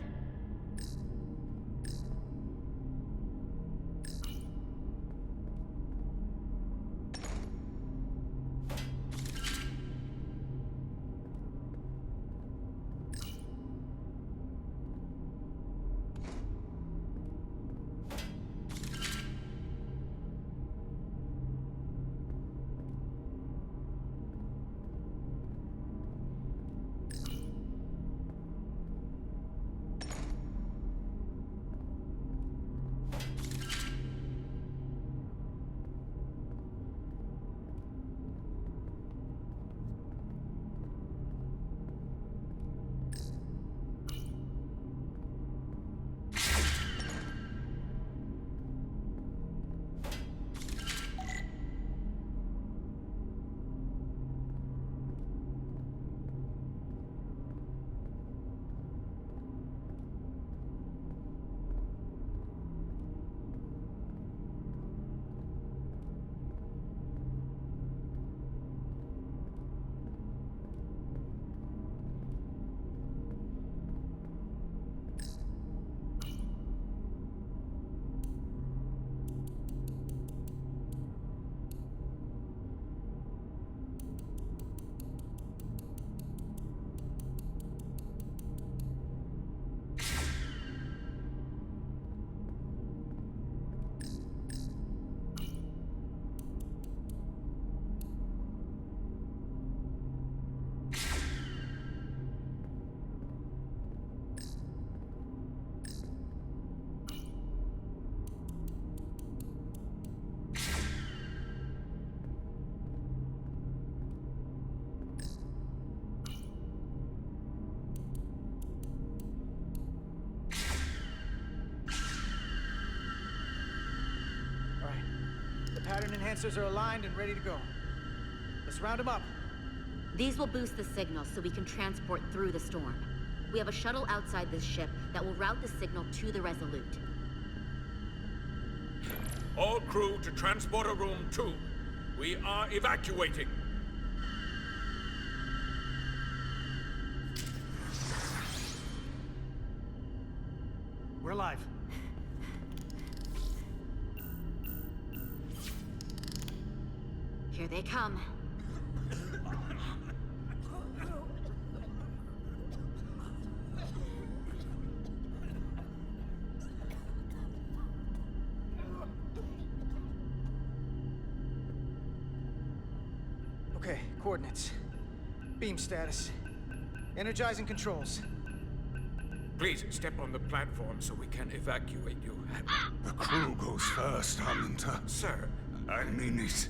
Pattern enhancers are aligned and ready to go. Let's round them up. These will boost the signal so we can transport through the storm. We have a shuttle outside this ship that will route the signal to the Resolute. All crew to Transporter Room 2. We are evacuating. We're live. Here they come. Okay, coordinates. Beam status. Energizing controls. Please step on the platform so we can evacuate you. The crew goes first, Hunter. Sir, I mean it.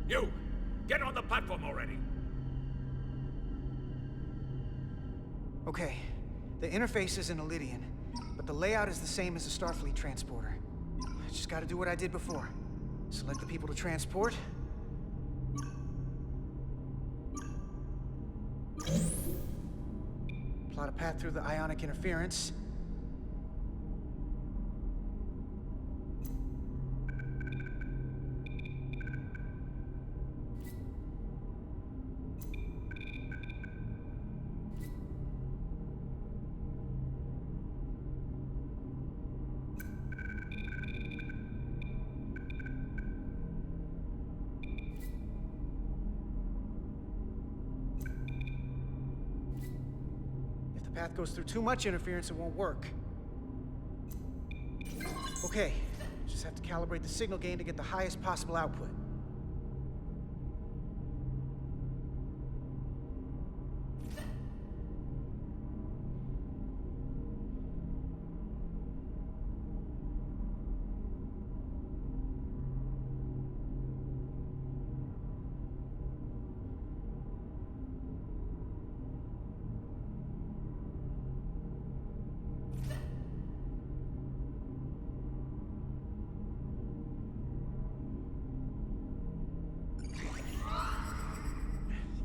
You! Get on the platform already! Okay, the interface is in Elydian, but the layout is the same as the Starfleet transporter. I just gotta do what I did before. Select the people to transport. Plot a path through the ionic interference. the path goes through too much interference, it won't work. Okay, just have to calibrate the signal gain to get the highest possible output.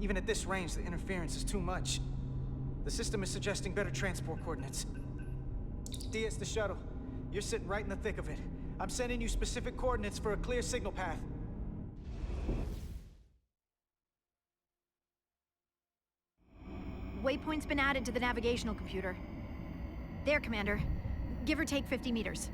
Even at this range, the interference is too much. The system is suggesting better transport coordinates. Diaz, the shuttle. You're sitting right in the thick of it. I'm sending you specific coordinates for a clear signal path. Waypoint's been added to the navigational computer. There, Commander. Give or take 50 meters.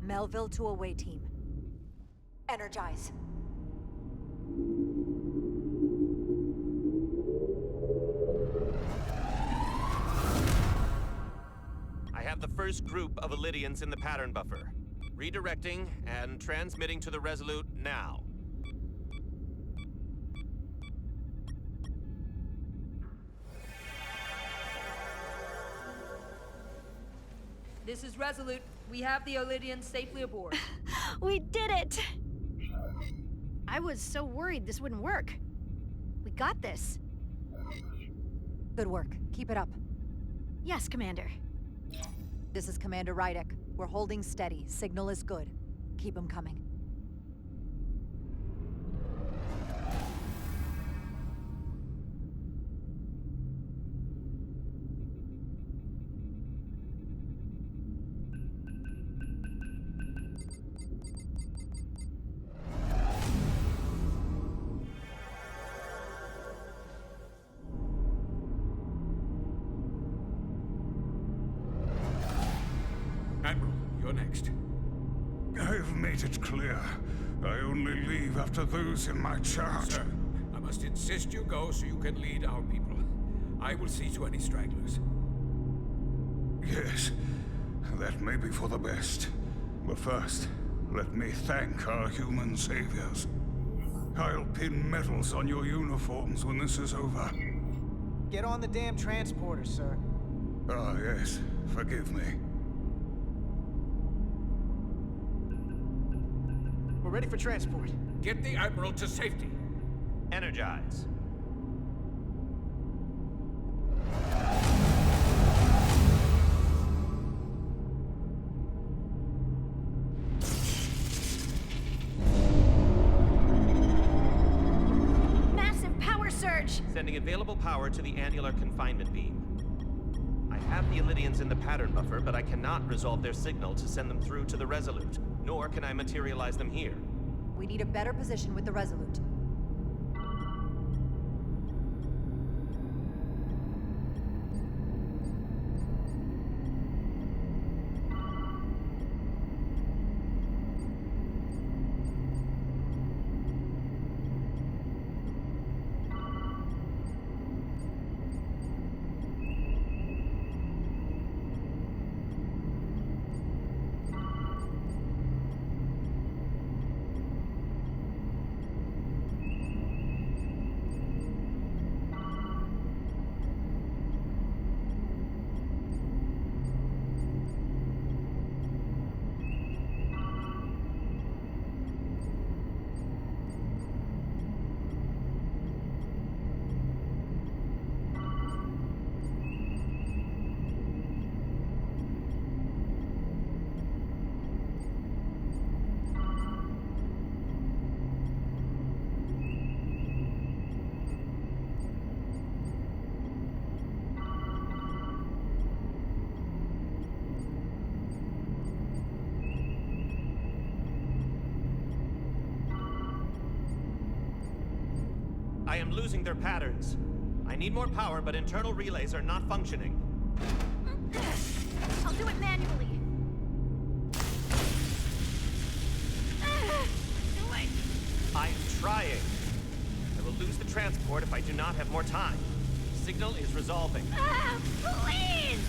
Melville to away team. Energize. I have the first group of Illydians in the pattern buffer. Redirecting and transmitting to the Resolute now. This is Resolute. We have the Illydians safely aboard. We did it! I was so worried this wouldn't work. We got this. Good work. Keep it up. Yes, Commander. This is Commander Rydek. We're holding steady. Signal is good. Keep them coming. Admiral, you're next. I've made it clear. I only leave after those in my charge. Sir, I must insist you go so you can lead our people. I will see to any stragglers. Yes, that may be for the best. But first, let me thank our human saviors. I'll pin medals on your uniforms when this is over. Get on the damn transporter, sir. Ah, yes. Forgive me. We're ready for transport. Get the Admiral to safety. Energize. Massive power surge! Sending available power to the annular confinement beam. I have the Illydians in the pattern buffer, but I cannot resolve their signal to send them through to the Resolute, nor can I materialize them here. We need a better position with the Resolute. I am losing their patterns. I need more power, but internal relays are not functioning. I'll do it manually. I'm trying. I will lose the transport if I do not have more time. Signal is resolving. Please!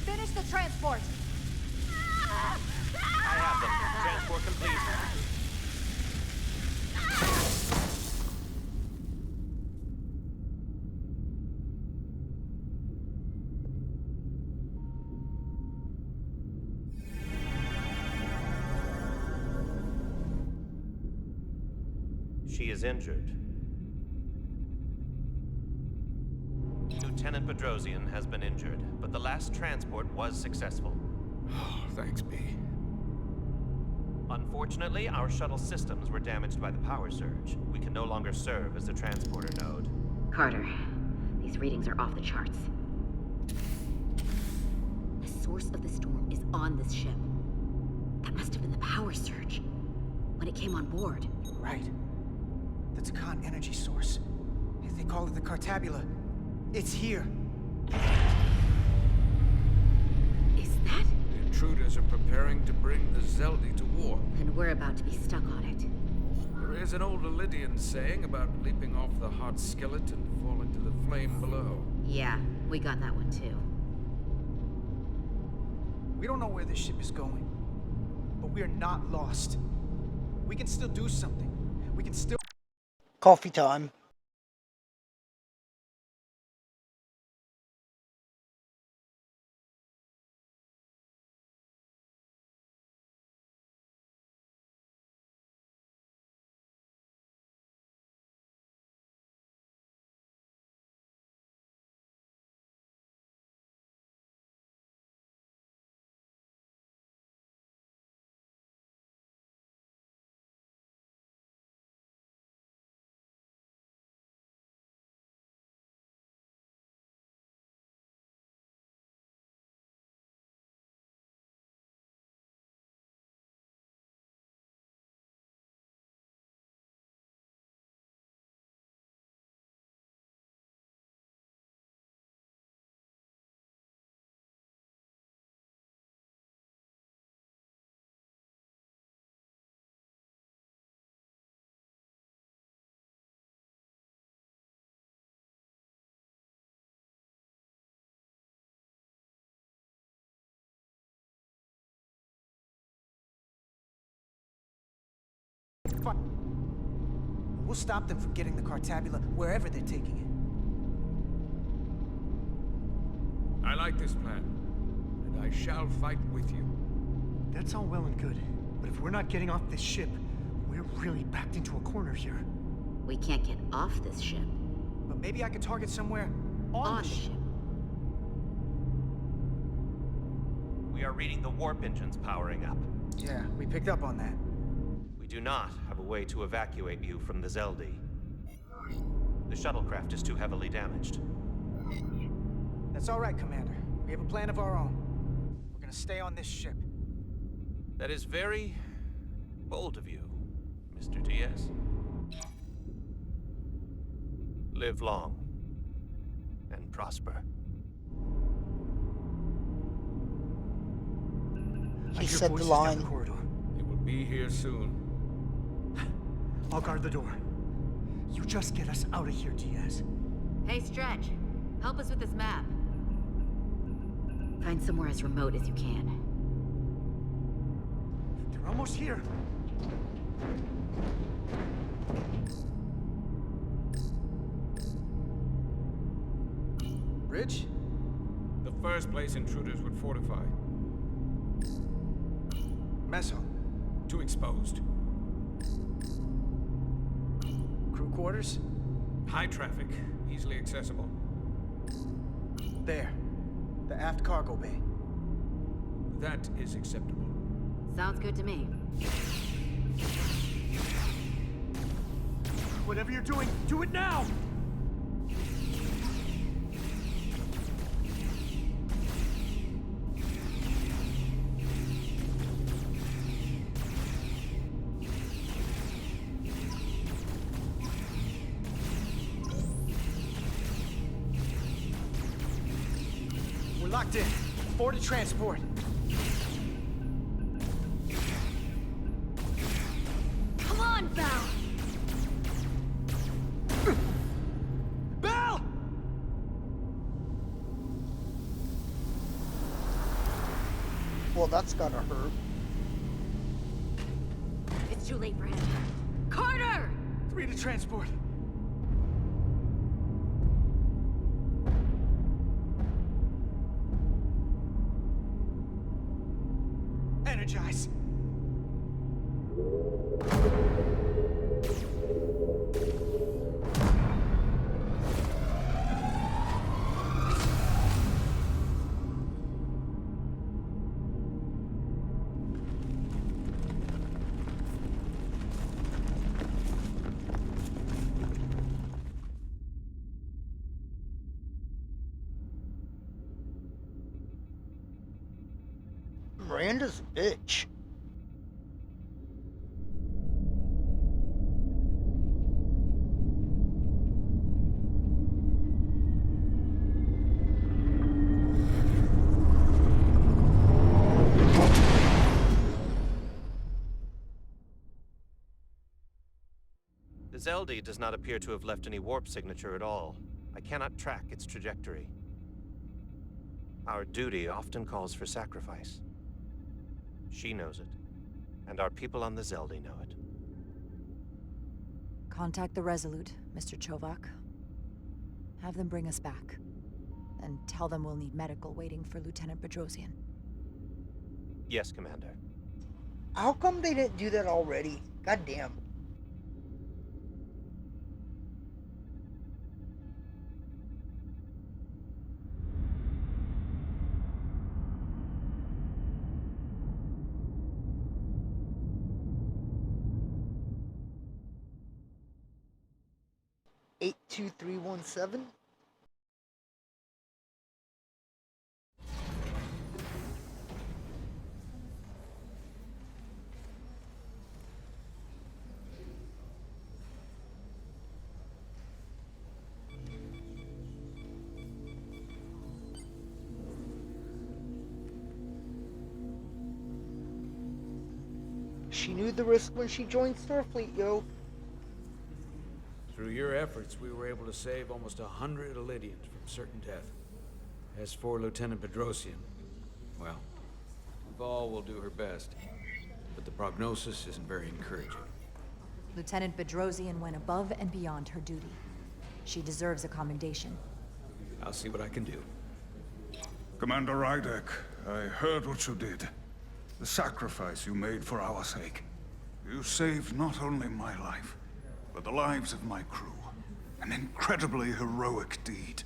Finish the transport! I have them. Transport complete. She is injured. Lieutenant Bedrosian has been injured, but the last transport was successful. Thanks, B. Unfortunately, our shuttle systems were damaged by the power surge. We can no longer serve as the transporter node. Carter, these readings are off the charts. The source of the storm is on this ship. That must have been the power surge when it came on board. Right. The Takan energy source. They call it the Cartabula. It's here. Is that? The intruders are preparing to bring the Zeldi to war. And we're about to be stuck on it. There is an old Illidian saying about leaping off the hot skillet and falling to the flame below. Yeah, we got that one too. We don't know where this ship is going, but we are not lost. We can still do something. We can still... Coffee time. We'll stop them from getting the Cartabula wherever they're taking it. I like this plan, and I shall fight with you. That's all well and good, but if we're not getting off this ship, we're really backed into a corner here. We can't get off this ship. But maybe I could target somewhere on the ship. We are reading the warp engines powering up. Yeah, we picked up on that. We do not have a way to evacuate you from the Zeldi. The shuttlecraft is too heavily damaged. That's all right, Commander. We We have a plan of our own. We're gonna stay on this ship. That is very bold of you, Mr. Diaz. Live long and prosper. He said the line. The corridor. It will be here soon. I'll guard the door. You just get us out of here, Diaz. Hey, Stretch. Help us with this map. Find somewhere as remote as you can. They're almost here. Bridge? The first place intruders would fortify. Mess hall. Too exposed. Crew quarters? High traffic, easily accessible. There. The aft cargo bay. That is acceptable. Sounds good to me. Whatever you're doing, do it now! We're locked in. 40 transport. Come on, Val! Bell! Well, that's gotta hurt. It's too late for him. Carter! 3 to transport. Energize. Miranda's a bitch. The Zeldi does not appear to have left any warp signature at all. I cannot track its trajectory. Our duty often calls for sacrifice. She knows it, and our people on the Zeldi know it. Contact the Resolute, Mr. Chovak. Have them bring us back. And tell them we'll need medical waiting for Lieutenant Bedrosian. Yes, Commander. How come they didn't do that already? God damn. Eight 2317. She knew the risk when she joined Starfleet, yo. Through your efforts, we were able to save almost 100 Elydians from certain death. As for Lieutenant Bedrosian, well, Val will do her best, but the prognosis isn't very encouraging. Lieutenant Bedrosian went above and beyond her duty. She deserves a commendation. I'll see what I can do. Commander Rydek, I heard what you did. The sacrifice you made for our sake. You saved not only my life, but the lives of my crew. An incredibly heroic deed.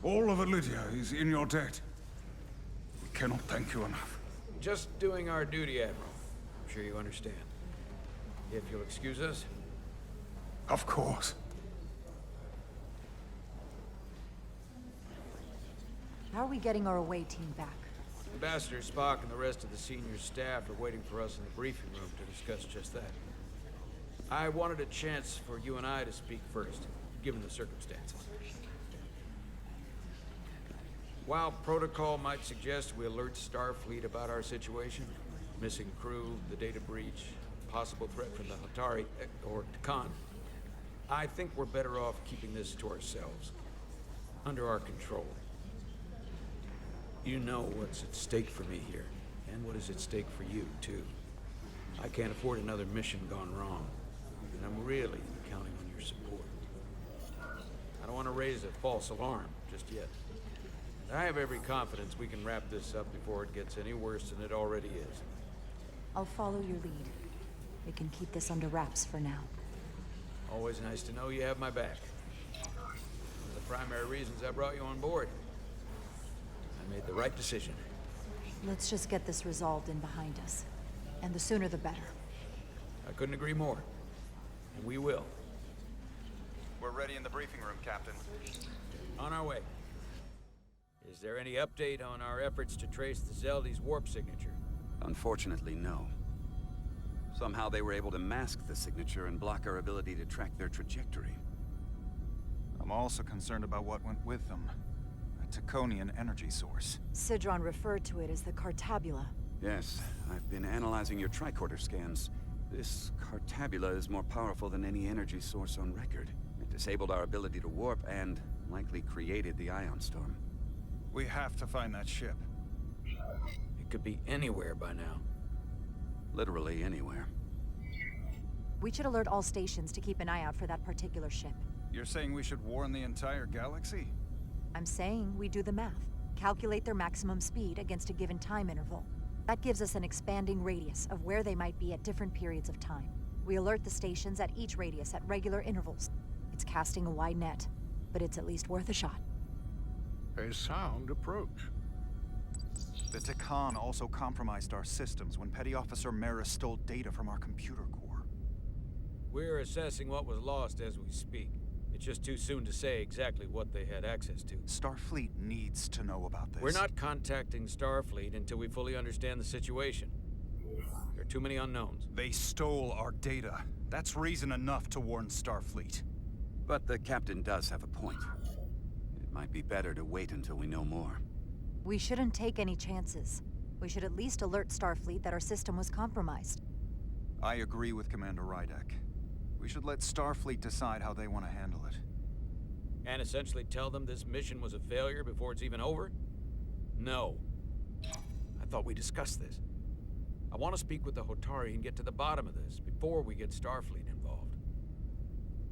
All of Elydia is in your debt. We cannot thank you enough. Just doing our duty, Admiral. I'm sure you understand. If you'll excuse us. Of course. How are we getting our away team back? Ambassador Spock and the rest of the senior staff are waiting for us in the briefing room to discuss just that. I wanted a chance for you and I to speak first, given the circumstances. While protocol might suggest we alert Starfleet about our situation, missing crew, the data breach, possible threat from the Hatari, or Khan, I think we're better off keeping this to ourselves, under our control. You know what's at stake for me here, and what is at stake for you, too. I can't afford another mission gone wrong, and I'm really counting on your support. I don't want to raise a false alarm just yet. And I have every confidence we can wrap this up before it gets any worse than it already is. I'll follow your lead. We can keep this under wraps for now. Always nice to know you have my back. One of the primary reasons I brought you on board. I made the right decision. Let's just get this resolved and behind us. And the sooner the better. I couldn't agree more. And we will. We're ready in the briefing room, Captain. On our way. Is there any update on our efforts to trace the Zeldy's warp signature? Unfortunately, no. Somehow they were able to mask the signature and block our ability to track their trajectory. I'm also concerned about what went with them. A Taconian energy source. Sidron referred to it as the Cartabula. Yes, I've been analyzing your tricorder scans. This Cartabula is more powerful than any energy source on record. It disabled our ability to warp and likely created the ion storm. We have to find that ship. It could be anywhere by now. Literally anywhere. We should alert all stations to keep an eye out for that particular ship. You're saying we should warn the entire galaxy? I'm saying we do the math. Calculate their maximum speed against a given time interval. That gives us an expanding radius of where they might be at different periods of time. We alert the stations at each radius at regular intervals. It's casting a wide net, but it's at least worth a shot. A sound approach. The Takan also compromised our systems when Petty Officer Maris stole data from our computer core. We're assessing what was lost as we speak. It's just too soon to say exactly what they had access to. Starfleet needs to know about this. We're not contacting Starfleet until we fully understand the situation. There are too many unknowns. They stole our data. That's reason enough to warn Starfleet. But the captain does have a point. It might be better to wait until we know more. We shouldn't take any chances. We should at least alert Starfleet that our system was compromised. I agree with Commander Rydek. We should let Starfleet decide how they want to handle it. And essentially tell them this mission was a failure before it's even over? No. I thought we discussed this. I want to speak with the Hotari and get to the bottom of this before we get Starfleet involved.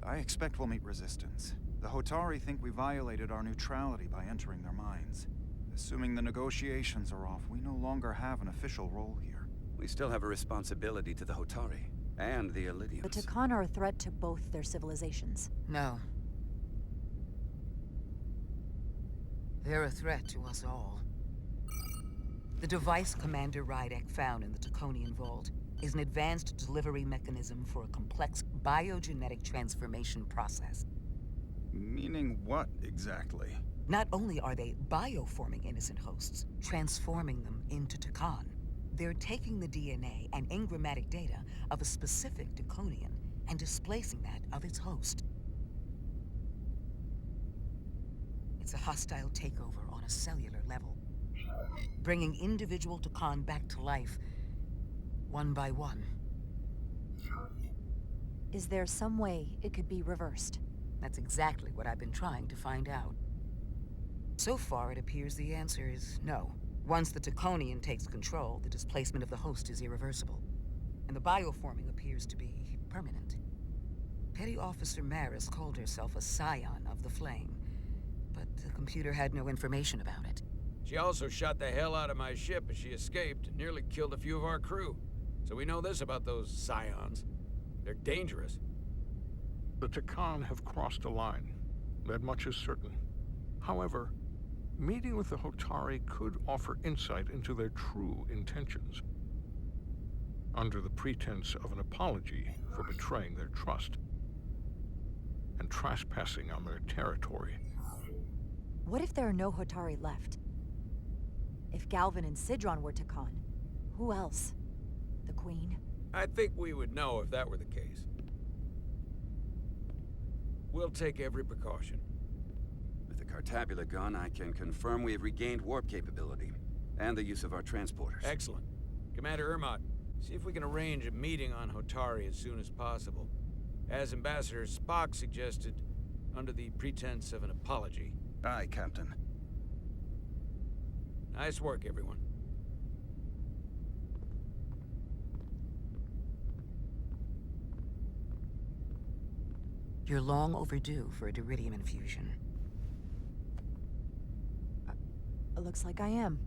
I expect we'll meet resistance. The Hotari think we violated our neutrality by entering their minds. Assuming the negotiations are off, we no longer have an official role here. We still have a responsibility to the Hotari and the Illydians. The Takan are a threat to both their civilizations. No. They're a threat to us all. The device Commander Rydek found in the Taconian Vault is an advanced delivery mechanism for a complex biogenetic transformation process. Meaning what, exactly? Not only are they bioforming innocent hosts, transforming them into Takan, they're taking the DNA and engrammatic data of a specific Taconian and displacing that of its host. It's a hostile takeover on a cellular level, bringing individual Takan back to life, one by one. Is there some way it could be reversed? That's exactly what I've been trying to find out. So far, it appears the answer is no. Once the Taconian takes control, the displacement of the host is irreversible. And the bioforming appears to be permanent. Petty Officer Maris called herself a scion of the Flame, but the computer had no information about it. She also shot the hell out of my ship as she escaped and nearly killed a few of our crew. So we know this about those scions. They're dangerous. The Takan have crossed a line. That much is certain. However, meeting with the Hotari could offer insight into their true intentions. Under the pretense of an apology for betraying their trust and trespassing on their territory. What if there are no Hotari left? If Galvin and Sidron were to con, who else? The Queen? I think we would know if that were the case. We'll take every precaution. With the Cartabula gone, I can confirm we have regained warp capability, and the use of our transporters. Excellent. Commander Ermot, see if we can arrange a meeting on Hotari as soon as possible. As Ambassador Spock suggested, under the pretense of an apology. Aye, Captain. Nice work, everyone. You're long overdue for a Diridium infusion. Looks like I am.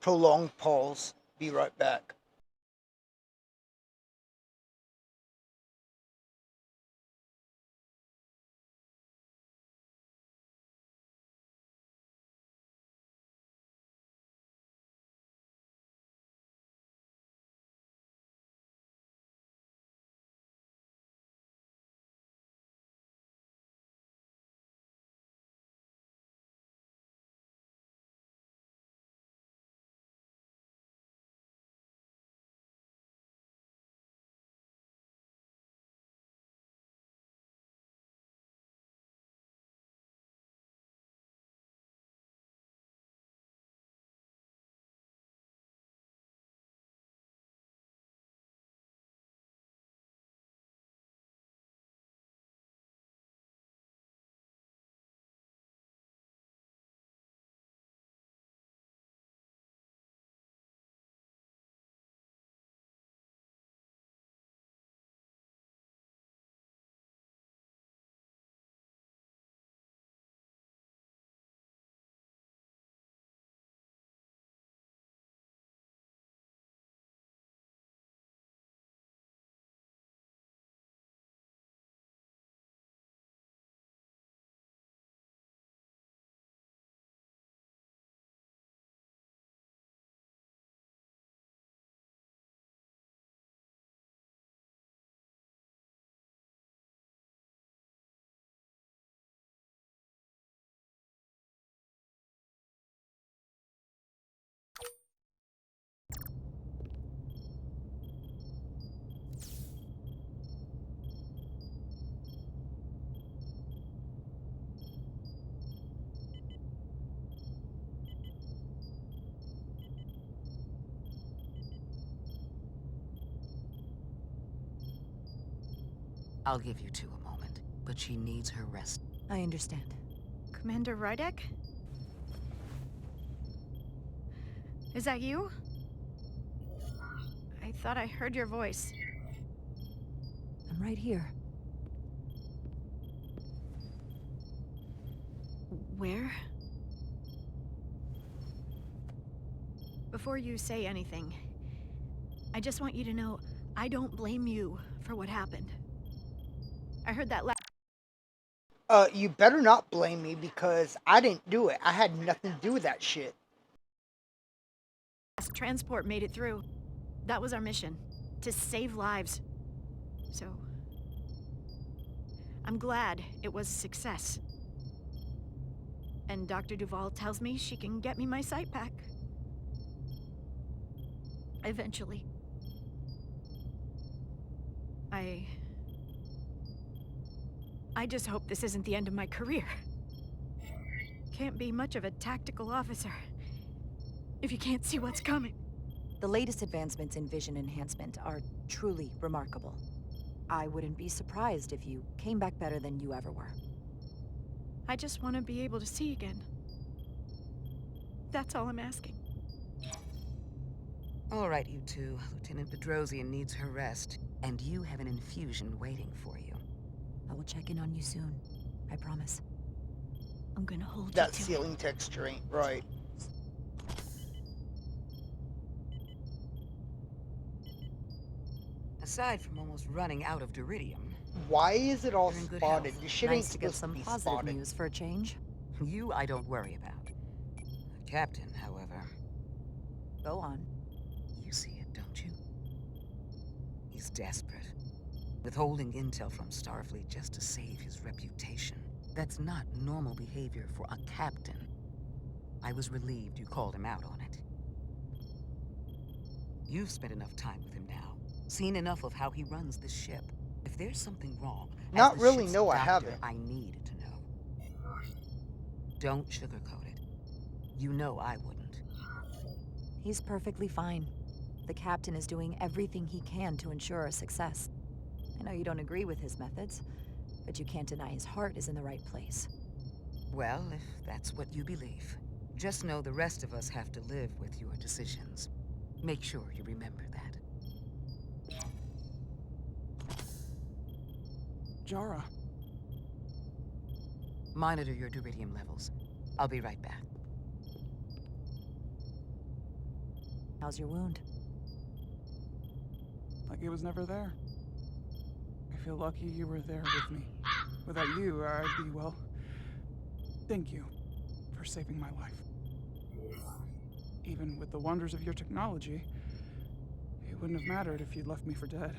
Prolonged pause. Be right back. I'll give you two a moment, but she needs her rest. I understand. Commander Rydek? Is that you? I thought I heard your voice. I'm right here. Where? Before you say anything, I just want you to know I don't blame you for what happened. I heard that You better not blame me because I didn't do it. I had nothing to do with that shit. last transport made it through. That was our mission, to save lives. So, I'm glad it was a success. And Dr. Duval tells me she can get me my sight back. Eventually. I just hope this isn't the end of my career. Can't be much of a tactical officer if you can't see what's coming. The latest advancements in vision enhancement are truly remarkable. I wouldn't be surprised if you came back better than you ever were. I just want to be able to see again. That's all I'm asking. All right, you two. Lieutenant Bedrosian needs her rest, and you have an infusion waiting for you. I will check in on you soon. I promise. I'm gonna hold that you to ceiling texture ain't right. Aside from almost running out of Diridium, why is it all you're in good spotted? health. This shit Nice ain't to get supposed some to be positive spotted. news for a change. You I don't worry about. The captain, however... Go on. You see it, don't you? He's desperate. Withholding intel from Starfleet just to save his reputation. That's not normal behavior for a captain. I was relieved you called him out on it. You've spent enough time with him now. Seen enough of how he runs this ship. If there's something wrong, Not as the really, ship's no, I doctor, haven't. I need to know. Don't sugarcoat it. You know I wouldn't. He's perfectly fine. The captain is doing everything he can to ensure our success. I know you don't agree with his methods, but you can't deny his heart is in the right place. Well, if that's what you believe, just know the rest of us have to live with your decisions. Make sure you remember that. Jara. Monitor your duridium levels. I'll be right back. How's your wound? Like it was never there. I feel lucky you were there with me. Without you, I'd be, well... Thank you for saving my life. Even with the wonders of your technology, it wouldn't have mattered if you'd left me for dead.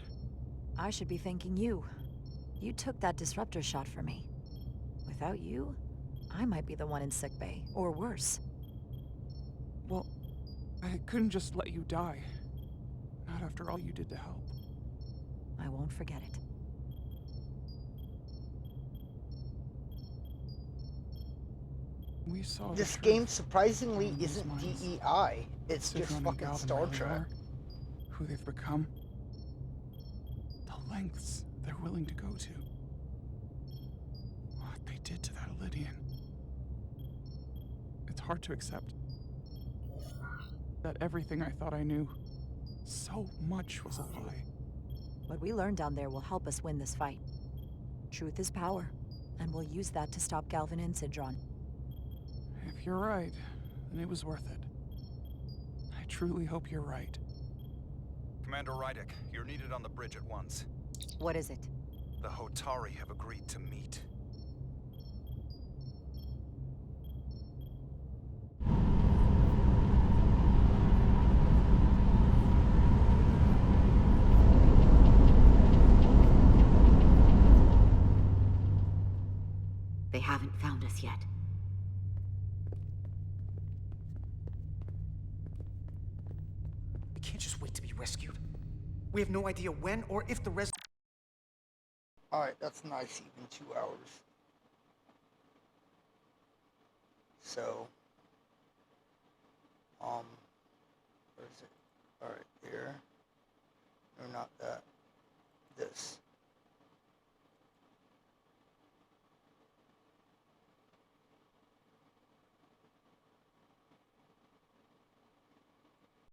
I should be thanking you. You took that disruptor shot for me. Without you, I might be the one in sickbay, or worse. Well, I couldn't just let you die. Not after all you did to help. I won't forget it. We saw This the game truth surprisingly in those isn't minds. DEI. It's just Citron and fucking Galvin Star really Trek. are who they've become. The lengths they're willing to go to. What they did to that Lydian. It's hard to accept that everything I thought I knew, so much was a lie. What we learned down there will help us win this fight. Truth is power, and we'll use that to stop Galvin and Sidron. If you're right, then it was worth it. I truly hope you're right. Commander Rydick, you're needed on the bridge at once. What is it? The Hotari have agreed to meet. They haven't found us yet. We can't just wait to be rescued. We have no idea when or if the Alright, that's nice, even 2 hours. So, where is it? Alright, here. No, not that. This.